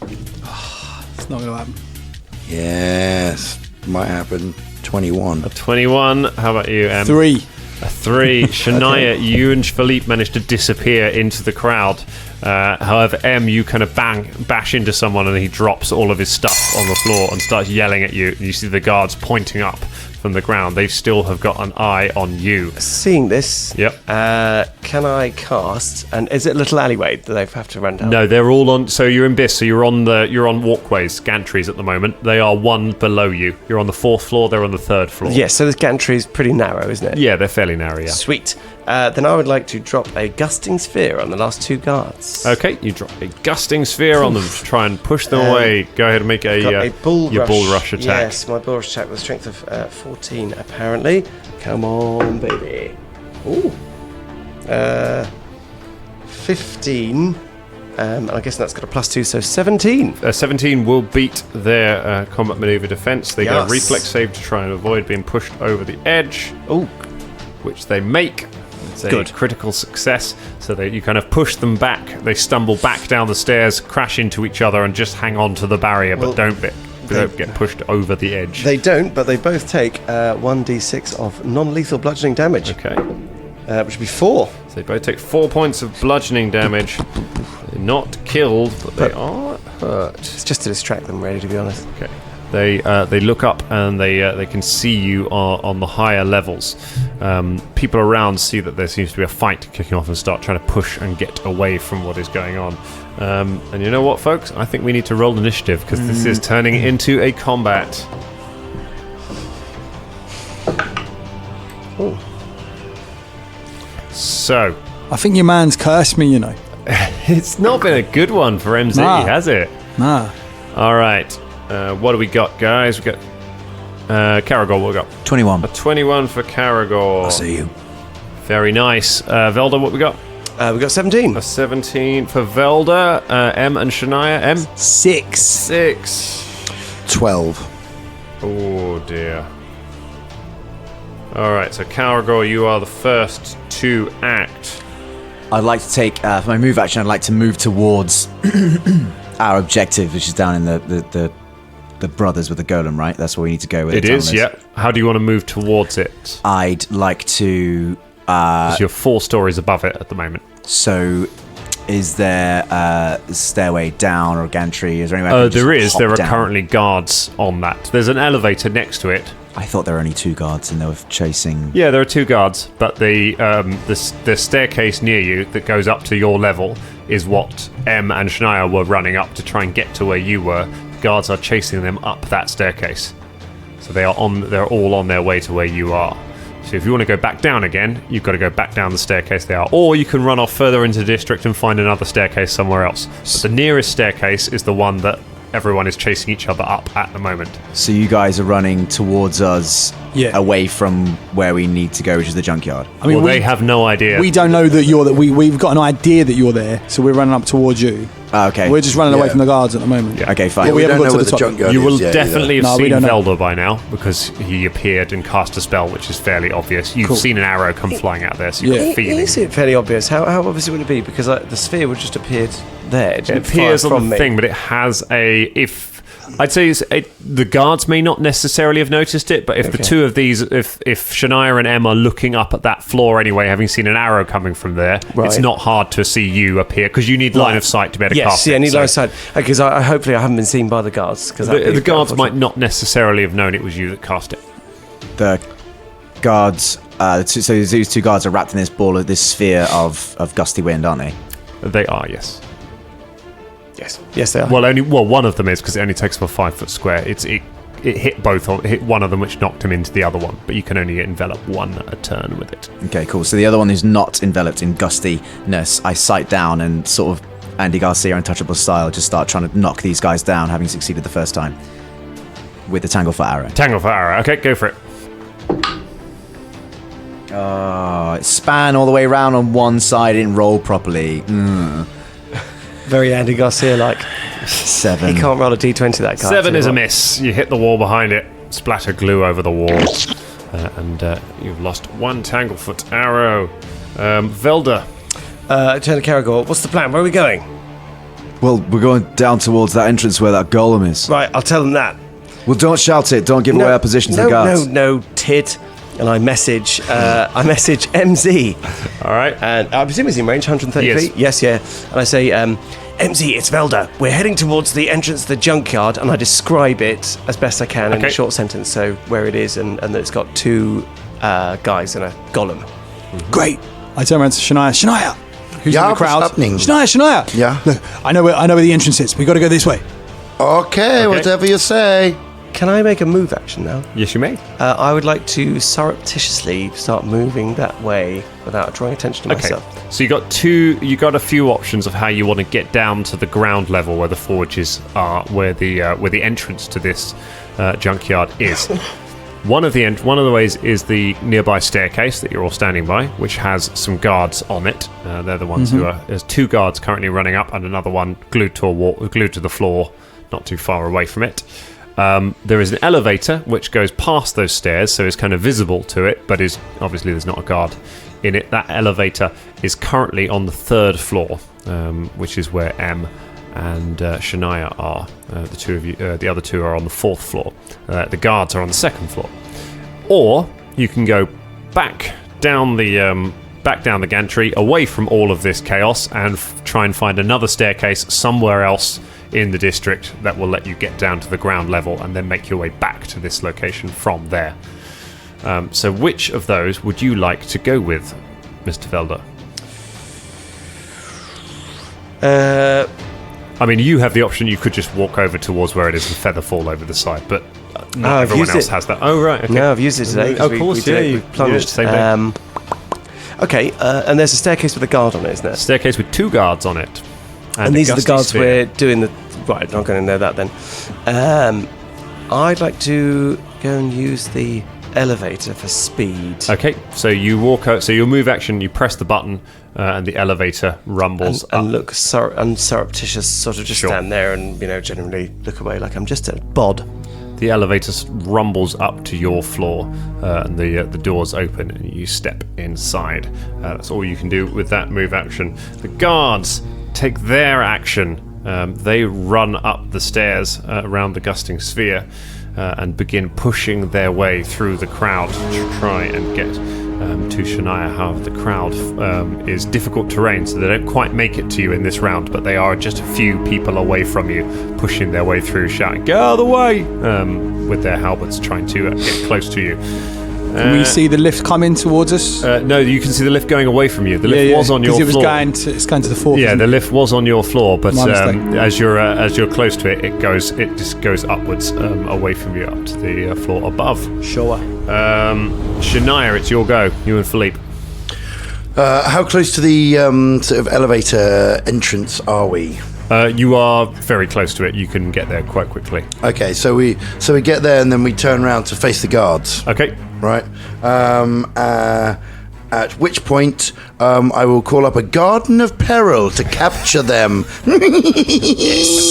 It's not going to happen. Yes, might happen. 21. A 21. How about you, Em? 3. A 3. Shania, you and Philippe managed to disappear into the crowd. However, M, you kind of bash into someone and he drops all of his stuff on the floor and starts yelling at you. And you see the guards pointing up from the ground. They still have got an eye on you. Seeing this, Yep. can I cast? And is it a little alleyway that they have to run down? No, they're all on. So you're in BIS. So you're on walkways, gantries at the moment. They are one below you. You're on the 4th floor. They're on the 3rd floor. Yes. So this gantry is pretty narrow, isn't it? Yeah, they're fairly narrow. Yeah. Sweet. then I would like to drop a gusting sphere on the last 2 guards. Okay, you drop a gusting sphere on them to try and push them away. Go ahead and make your bull rush attack. Yes, my bull rush attack with a strength of 14, apparently. Come on, baby. Ooh. 15. And I guess that's got a +2, so 17. 17 will beat their combat maneuver defense. They get a reflex save to try and avoid being pushed over the edge. Oh, which they make. It's a critical success. So you kind of push them back. They stumble back down the stairs, crash into each other, and just hang on to the barrier, but don't get pushed over the edge. They don't, but they both take 1d6 of non-lethal bludgeoning damage. Okay. Which would be 4. So they both take 4 points of bludgeoning damage. They're not killed, but they are hurt. It's just to distract them, really, to be honest. Okay. They look up and they can see you on the higher levels. People around see that there seems to be a fight kicking off and start trying to push and get away from what is going on. And you know what, folks? I think we need to roll initiative because this is turning into a combat. Oh. So, I think your man's cursed me, you know. It's not been a good one for MZ, has it? Nah. All right. What do we got, guys? We got Karagor. What we got? 21. A 21 for Karagor. I see you. Very nice. Velder, what we got? We got 17. A 17 for Velder. M and Shania. M? 6. 12. Oh, dear. All right, so Karagor, you are the first to act. I'd like to take, for my move action, I'd like to move towards our objective, which is down in the brothers with the golem, right? That's where we need to go with it. It is, yeah. How do you want to move towards it? I'd like to... you're 4 stories above it at the moment. So, is there a stairway down or a gantry? Is there any way I can there just is. There hop are down? currently guards on that. There's an elevator next to it. I thought there were only 2 guards and they were chasing... Yeah, there are 2 guards, but the staircase near you that goes up to your level is what M and Shania were running up to try and get to where you were. The guards are chasing them up that staircase. So they're all on their way to where you are. So if you want to go back down again, you've got to go back down the staircase they are. Or you can run off further into the district and find another staircase somewhere else. But the nearest staircase is the one that everyone is chasing each other up at the moment. So you guys are running towards us, away from where we need to go, which is the junkyard. I mean, they have no idea. We don't know that you're there. We've got an idea that you're there, so we're running up towards you. Okay. We're just running away from the guards at the moment. Yeah. Okay, fine. Yeah, we haven't got to the top. You will definitely have seen don't know. Velder by now because he appeared and cast a spell, which is fairly obvious. You've seen an arrow come flying out there, so you've got a feeling. Is it fairly obvious? How obvious would it be? Because the sphere would just appeared there. It appears on the thing, but it has I'd say the guards may not necessarily have noticed it, but if the two of these, if Shania and Em are looking up at that floor anyway, having seen an arrow coming from there, it's not hard to see you appear because you need line of sight to be able to cast it. Yes, I need line of sight because hopefully I haven't been seen by the guards. Because the guards might not necessarily have known it was you that cast it. The guards, so these 2 guards are wrapped in this ball of this sphere of gusty wind, aren't they? They are, yes. Yes, they are. Well, one of them is because it only takes up a 5-foot square. It hit hit one of them, which knocked him into the other one. But you can only envelop one a turn with it. Okay, cool. So the other one is not enveloped in gustiness. I sight down and sort of Andy Garcia Untouchable style, just start trying to knock these guys down, having succeeded the first time with the Tanglefoot arrow. Tanglefoot arrow. Okay, go for it. It span all the way around on one side. Didn't roll properly. Very Andy Garcia like. 7. He can't roll a d20 that guy. 7 is a miss. You hit the wall behind it, splatter glue over the wall, and you've lost 1 Tanglefoot arrow. Velder. Turn to Karagor. What's the plan? Where are we going? Well, we're going down towards that entrance where that golem is. Right, I'll tell them that. Well, don't shout it. Don't give away our position to the guards. No, tit. And I message MZ. All right. And I presume he's in range, 130 feet? Yes, yeah. And I say, MZ, it's Velder. We're heading towards the entrance to the junkyard, and I describe it as best I can in a short sentence, so where it is, and that it's got 2 guys and a golem. Mm-hmm. Great. I turn around to Shania. Shania! Who's in the crowd? What's happening? Shania! Yeah? Look, I know where the entrance is. We got to go this way. Okay, whatever you say. Can I make a move action now? Yes, you may. I would like to surreptitiously start moving that way without drawing attention to myself. So you got a few options of how you want to get down to the ground level where the forges are, where the entrance to this junkyard is. One of the ways is the nearby staircase that you're all standing by, which has some guards on it. They're the ones who are. There's 2 guards currently running up, and another one glued to the floor, not too far away from it. There is an elevator which goes past those stairs, so it's kind of visible to it, but is obviously there's not a guard in it. That elevator is currently on the 3rd floor, which is where M and Shania are. The two of you, the other 2 are on the 4th floor. The guards are on the 2nd floor. Or you can go back down the gantry, away from all of this chaos, and try and find another staircase somewhere else in the district that will let you get down to the ground level, and then make your way back to this location from there. So which of those would you like to go with, Mr. Velder? I mean, you have the option. You could just walk over towards where it is and feather fall over the side, but not everyone else has that. Oh, right. Okay. No, I've used it today. Of course, we plunged. Same day. Okay, and there's a staircase with a guard on it, isn't there? Staircase with 2 guards on it. And these are the guards we're doing the... Right, I'm not going to know that then. I'd like to go and use the elevator for speed. Okay, so you walk out, so your move action, you press the button, and the elevator rumbles up. And look unsurreptitious, sort of just stand there and, generally look away like I'm just a bod. The elevator rumbles up to your floor, and the doors open, and you step inside. That's all you can do with that move action. The guards take their action. They run up the stairs around the gusting sphere and begin pushing their way through the crowd to try and get to Shania. However, the crowd is difficult terrain, so they don't quite make it to you in this round, but they are just a few people away from you, pushing their way through, shouting, "Get out of the way!" With their halberds, trying to get close to you. Can we see the lift coming towards us? No, you can see the lift going away from you. The lift was on your floor. Because it's going to the 4th. Yeah, the lift was on your floor, but as you're close to it, it just goes upwards away from you up to the floor above. Sure. Shania, it's your go. You and Philippe. How close to the sort of elevator entrance are we? You are very close to it. You can get there quite quickly. Okay, so we get there and then we turn around to face the guards. Okay. Right. At which point, I will call up a Garden of Peril to capture them. Yes.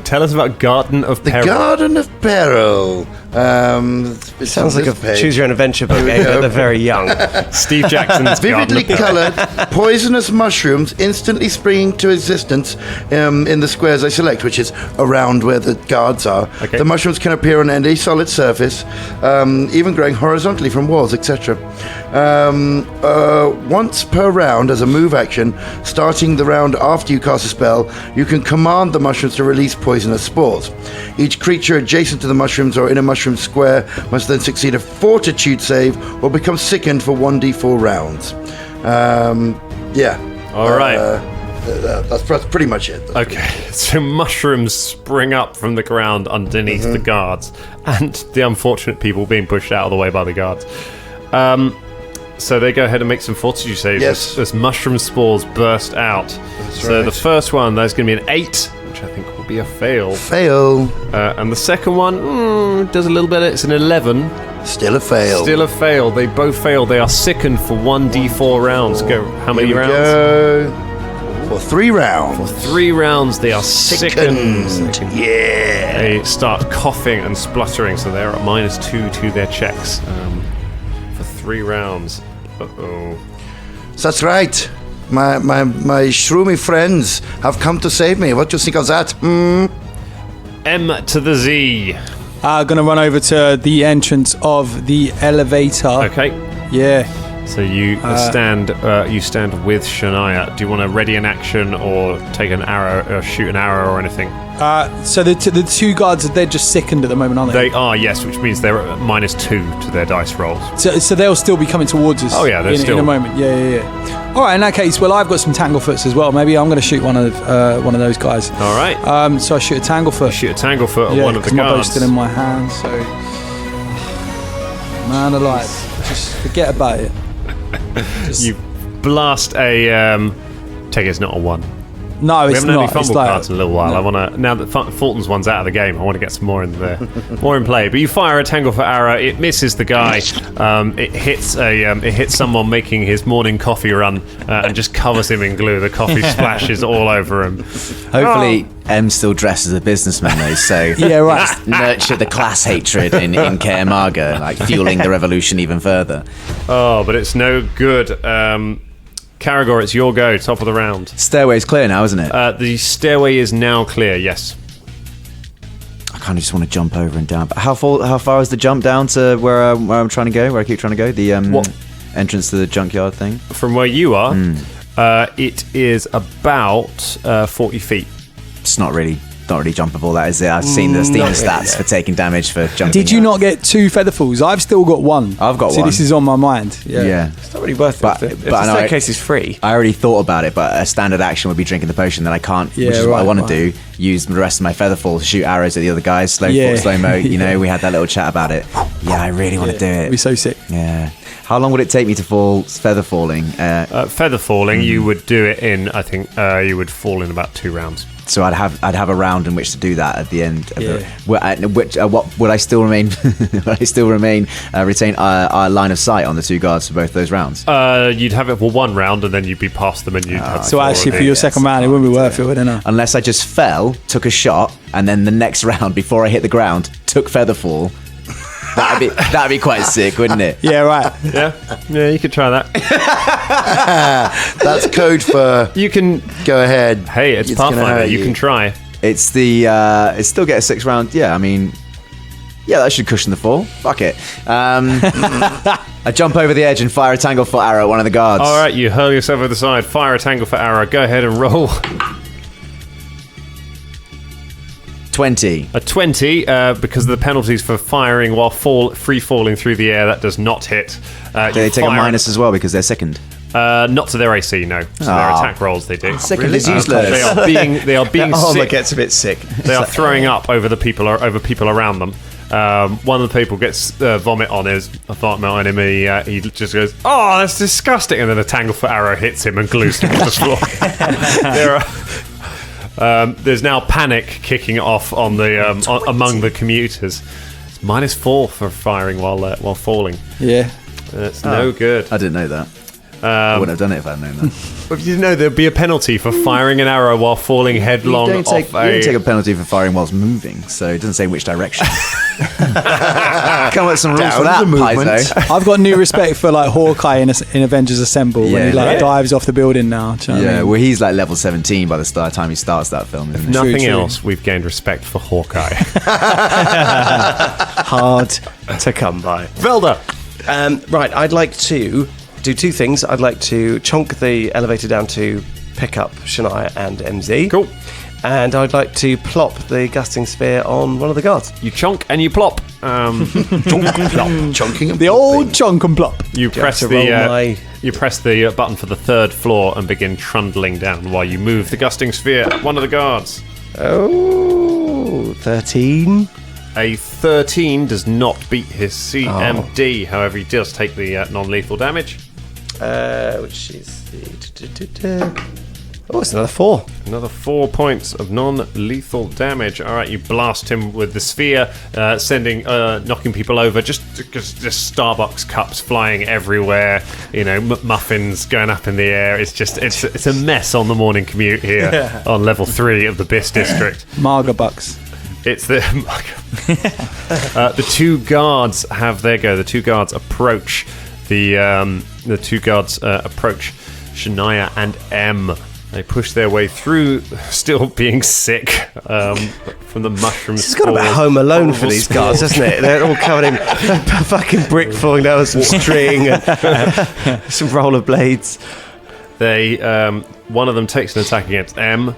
Tell us about Garden of Peril. The Garden of Peril. It sounds like a choose your own adventure book aimed at the very young. Steve Jackson's vividly coloured, poisonous mushrooms instantly springing to existence in the squares I select, which is around where the guards are. Okay. The mushrooms can appear on any solid surface, even growing horizontally from walls, etc. Once per round, as a move action, starting the round after you cast a spell, you can command the mushrooms to release poisonous spores. Each creature adjacent to the mushrooms or in a mushroom square must then succeed a fortitude save or become sickened for 1d4 rounds. All right. That's pretty much it. Okay, so mushrooms spring up from the ground underneath the guards and the unfortunate people being pushed out of the way by the guards. So they go ahead and make some fortitude saves. Yes. As mushroom spores burst out. That's so right. the first one, there's going to be an 8, which I think will be a fail. And the second one does a little bit. It's an 11. Still a fail. They both fail. They are sickened for 1d4 rounds. Go. How many rounds? Go. For 3 rounds. For 3 rounds, they are sickened. Yeah. They start coughing and spluttering, so they're at -2 to their checks for 3 rounds. That's right. My shroomy friends have come to save me. What do you think of that? M to the Z. Going to run over to the entrance of the elevator. Okay. Yeah. So you stand with Shania. Do you want to ready an action or take an arrow or shoot an arrow or anything? So the two guards, they're just sickened at the moment, aren't they? They are, yes, which means they're at -2 to their dice rolls. So they'll still be coming towards us. Oh yeah, they're still in a moment. Yeah. All right, in that case, well, I've got some tanglefoots as well. Maybe I'm going to shoot one of those guys. All right. So I shoot a tanglefoot. Shoot a tanglefoot at one of the my bow's guards. still in my hand. So, man alive, just forget about it. You blast a. Take it's not a 1. No, we it's haven't not. had any fumble cards in a little while. I want to now that Folton's one's out of the game. I want to get some more in there, more in play. But you fire a tanglefoot arrow. It misses the guy. It hits someone making his morning coffee run and just covers him in glue. The coffee splashes all over him. Hopefully, M's still dressed as a businessman though, so yeah, right. Nurture the class hatred in Kaer like fueling the revolution even further. Oh, but it's no good. Karagor, it's your go, top of the round. Stairway's clear now, isn't it? The stairway is now clear, yes. I kind of just want to jump over and down. But how far is the jump down to where I'm trying to go, where I keep trying to go? The entrance to the junkyard thing? From where you are, it is about 40 feet. It's not really jumpable, that is it. I've seen the Steam stats for taking damage for jumping. Did you not get 2 featherfalls? I've still got 1. I've got 1. See, this is on my mind. Yeah. It's not really worth it. But If the staircase is free. I already thought about it, but a standard action would be drinking the potion that I can't, which is what I want to do. Use the rest of my featherfall to shoot arrows at the other guys. Slow-mo, you know, we had that little chat about it. Yeah, I really want to do it. It'd be so sick. Yeah. How long would it take me to fall feather falling? Feather falling, you would do it in, I think, you would fall in about 2 rounds. So I'd have a round in which to do that at the end. What would I still remain? Retain our line of sight on the 2 guards for both those rounds? You'd have it for 1 round, and then you'd be past them, and you'd. Have so actually, for your second round, it wouldn't be worth it, would it? No? Unless I just fell, took a shot, and then the next round before I hit the ground, took featherfall. That'd be quite sick, wouldn't it? Yeah, right. Yeah, you could try that. That's code for you can go ahead. Hey, it's Pathfinder. You can try. It's still get a 6 round. Yeah, I mean, yeah, that should cushion the fall. Fuck it. I jump over the edge and fire a tanglefoot arrow at one of the guards. All right, you hurl yourself over the side. Fire a tanglefoot arrow. Go ahead and roll. 20. A 20, because of the penalties for firing while free falling through the air, that does not hit. Do they take a minus as well because they're sickened? Not to their AC, no. To their attack rolls, they do. Sickened is useless. They are being sick. sick. Gets a bit sick. They are throwing up over people around them. One of the people gets vomit on him. He just goes, "Oh, that's disgusting!" And then a tanglefoot arrow hits him and glues him to the floor. There's now panic kicking off on the among the commuters. It's -4 for firing while falling. Yeah, it's no good. I didn't know that. I wouldn't have done it if I'd known that. But you didn't know there'd be a penalty for firing an arrow while falling headlong you don't take a penalty for firing whilst moving, so it doesn't say which direction. Come up with some rules for that, Paizo. I've got new respect for like Hawkeye in Avengers Assemble when he dives off the building now. Do you know what I mean? Well, he's like level 17 by the time he starts that film. Isn't it? Nothing else, we've gained respect for Hawkeye. Hard to come by. Velder! Right, I'd like to do 2 things. I'd like to chonk the elevator down to pick up Shania and MZ. Cool. And I'd like to plop the gusting sphere on one of the guards. You chonk and you plop. Chonking and the old chonk and plop. You press the button for the 3rd floor and begin trundling down while you move the gusting sphere at one of the guards. Oh, 13. A 13 does not beat his CMD. However, he does take the non-lethal damage. Which is it's another 4. Another 4 points of non-lethal damage. All right, you blast him with the sphere, knocking people over. Just Starbucks cups flying everywhere. You know, muffins going up in the air. It's a mess on the morning commute here on level 3 of the BIS district. Marga bucks. It's the 2 guards have their go. The 2 guards approach approach Shania and M. They push their way through, still being sick from the mushroom spores. It's got a bit Home Alone for these guards, hasn't it? They're all covered in fucking brick falling down, some string and some rollerblades. They one of them takes an attack against M.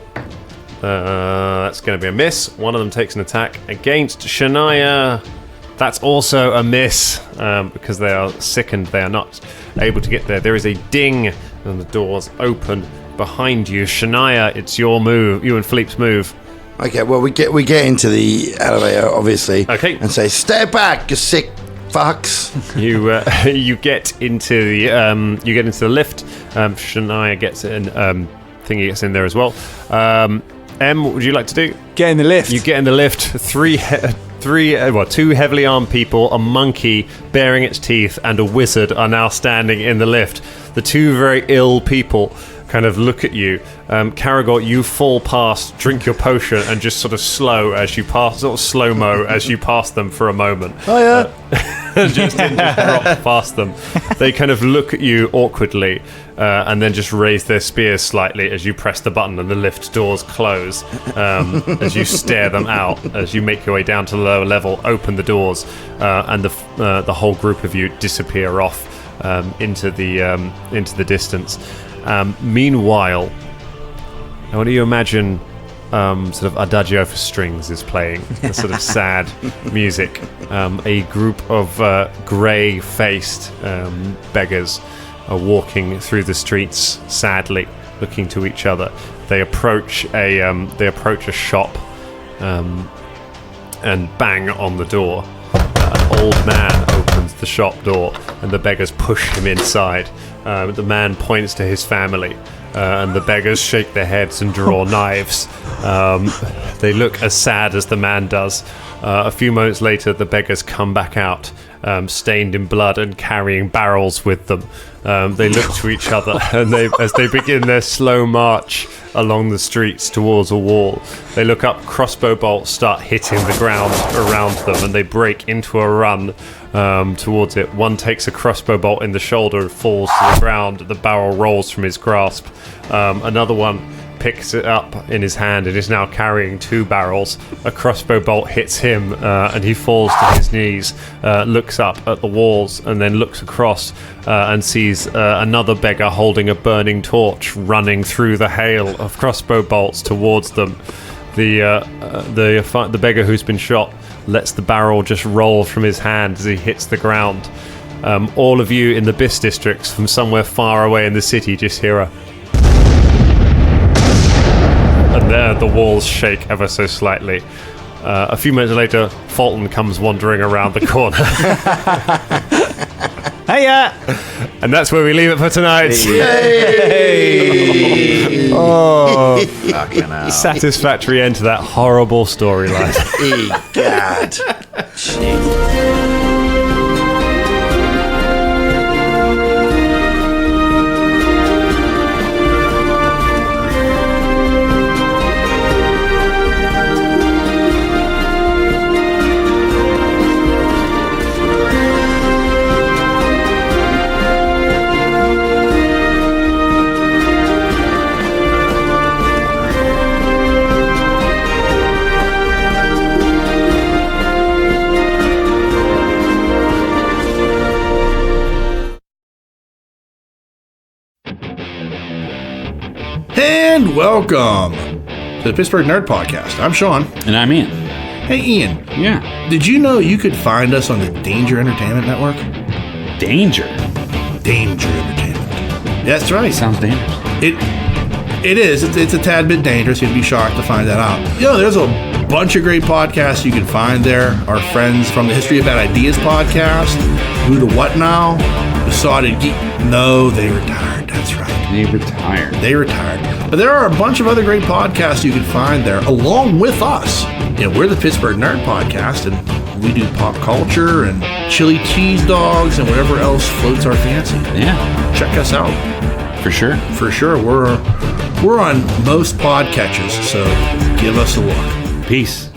That's going to be a miss. One of them takes an attack against Shania. That's also a miss because they are sickened. They are not able to get there. There is a ding and the doors open behind you. Shania, it's your move. You and Philippe's move. Okay, well, we get into the elevator, obviously. Okay. And say, stay back, you sick fucks. You get into the lift. Shania gets in. Thingy gets in there as well. M, what would you like to do? Get in the lift. You get in the lift. Two heavily armed people, a monkey bearing its teeth, and a wizard are now standing in the lift. The two very ill people kind of look at you. Karagor, you fall past, drink your potion, and just sort of slow-mo as you pass them for a moment. Oh, yeah. Just drop past them. They kind of look at you awkwardly and then just raise their spears slightly as you press the button and the lift doors close. As you stare them out, as you make your way down to the lower level, open the doors, and the whole group of you disappear off into the distance. Meanwhile, I want you to imagine sort of Adagio for strings is playing, the sort of sad music. A group of grey-faced beggars are walking through the streets, sadly, looking to each other. They approach a shop and bang on the door. An old man opens the shop door, and the beggars push him inside. The man points to his family, and the beggars shake their heads and draw knives. They look as sad as the man does. A few moments later, the beggars come back out, stained in blood and carrying barrels with them. They look to each other, and as they begin their slow march along the streets towards a wall, they look up, crossbow bolts start hitting the ground around them, and they break into a run towards it. One takes a crossbow bolt in the shoulder and falls to the ground. The barrel rolls from his grasp. Another one picks it up in his hand and is now carrying two barrels. A crossbow bolt hits him and he falls to his knees, looks up at the walls, and then looks across and sees another beggar holding a burning torch running through the hail of crossbow bolts towards them. The beggar who's been shot lets the barrel just roll from his hand as he hits the ground. All of you in the BIS districts from somewhere far away in the city just hear a... And there the walls shake ever so slightly. A few minutes later, Folton comes wandering around the corner. Hiya! And that's where we leave it for tonight. Hey! Oh, Fucking hell. satisfactory end to that horrible storyline. God. And welcome to the Pittsburgh Nerd Podcast. I'm Sean. And I'm Ian. Hey, Ian. Yeah. Did you know you could find us on the Danger Entertainment Network? Danger? Danger Entertainment. That's right. Sounds dangerous. It is. It's a tad bit dangerous. You'd be shocked to find that out. You know, there's a bunch of great podcasts you can find there. Our friends from the History of Bad Ideas podcast, Who to What Now, Besotted Geek. No, they retired. That's right. They retired. They retired. But there are a bunch of other great podcasts you can find there, along with us. You know, we're the Pittsburgh Nerd Podcast, and we do pop culture and chili cheese dogs and whatever else floats our fancy. Yeah. Check us out. For sure. For sure. We're on most podcatchers, so give us a look. Peace.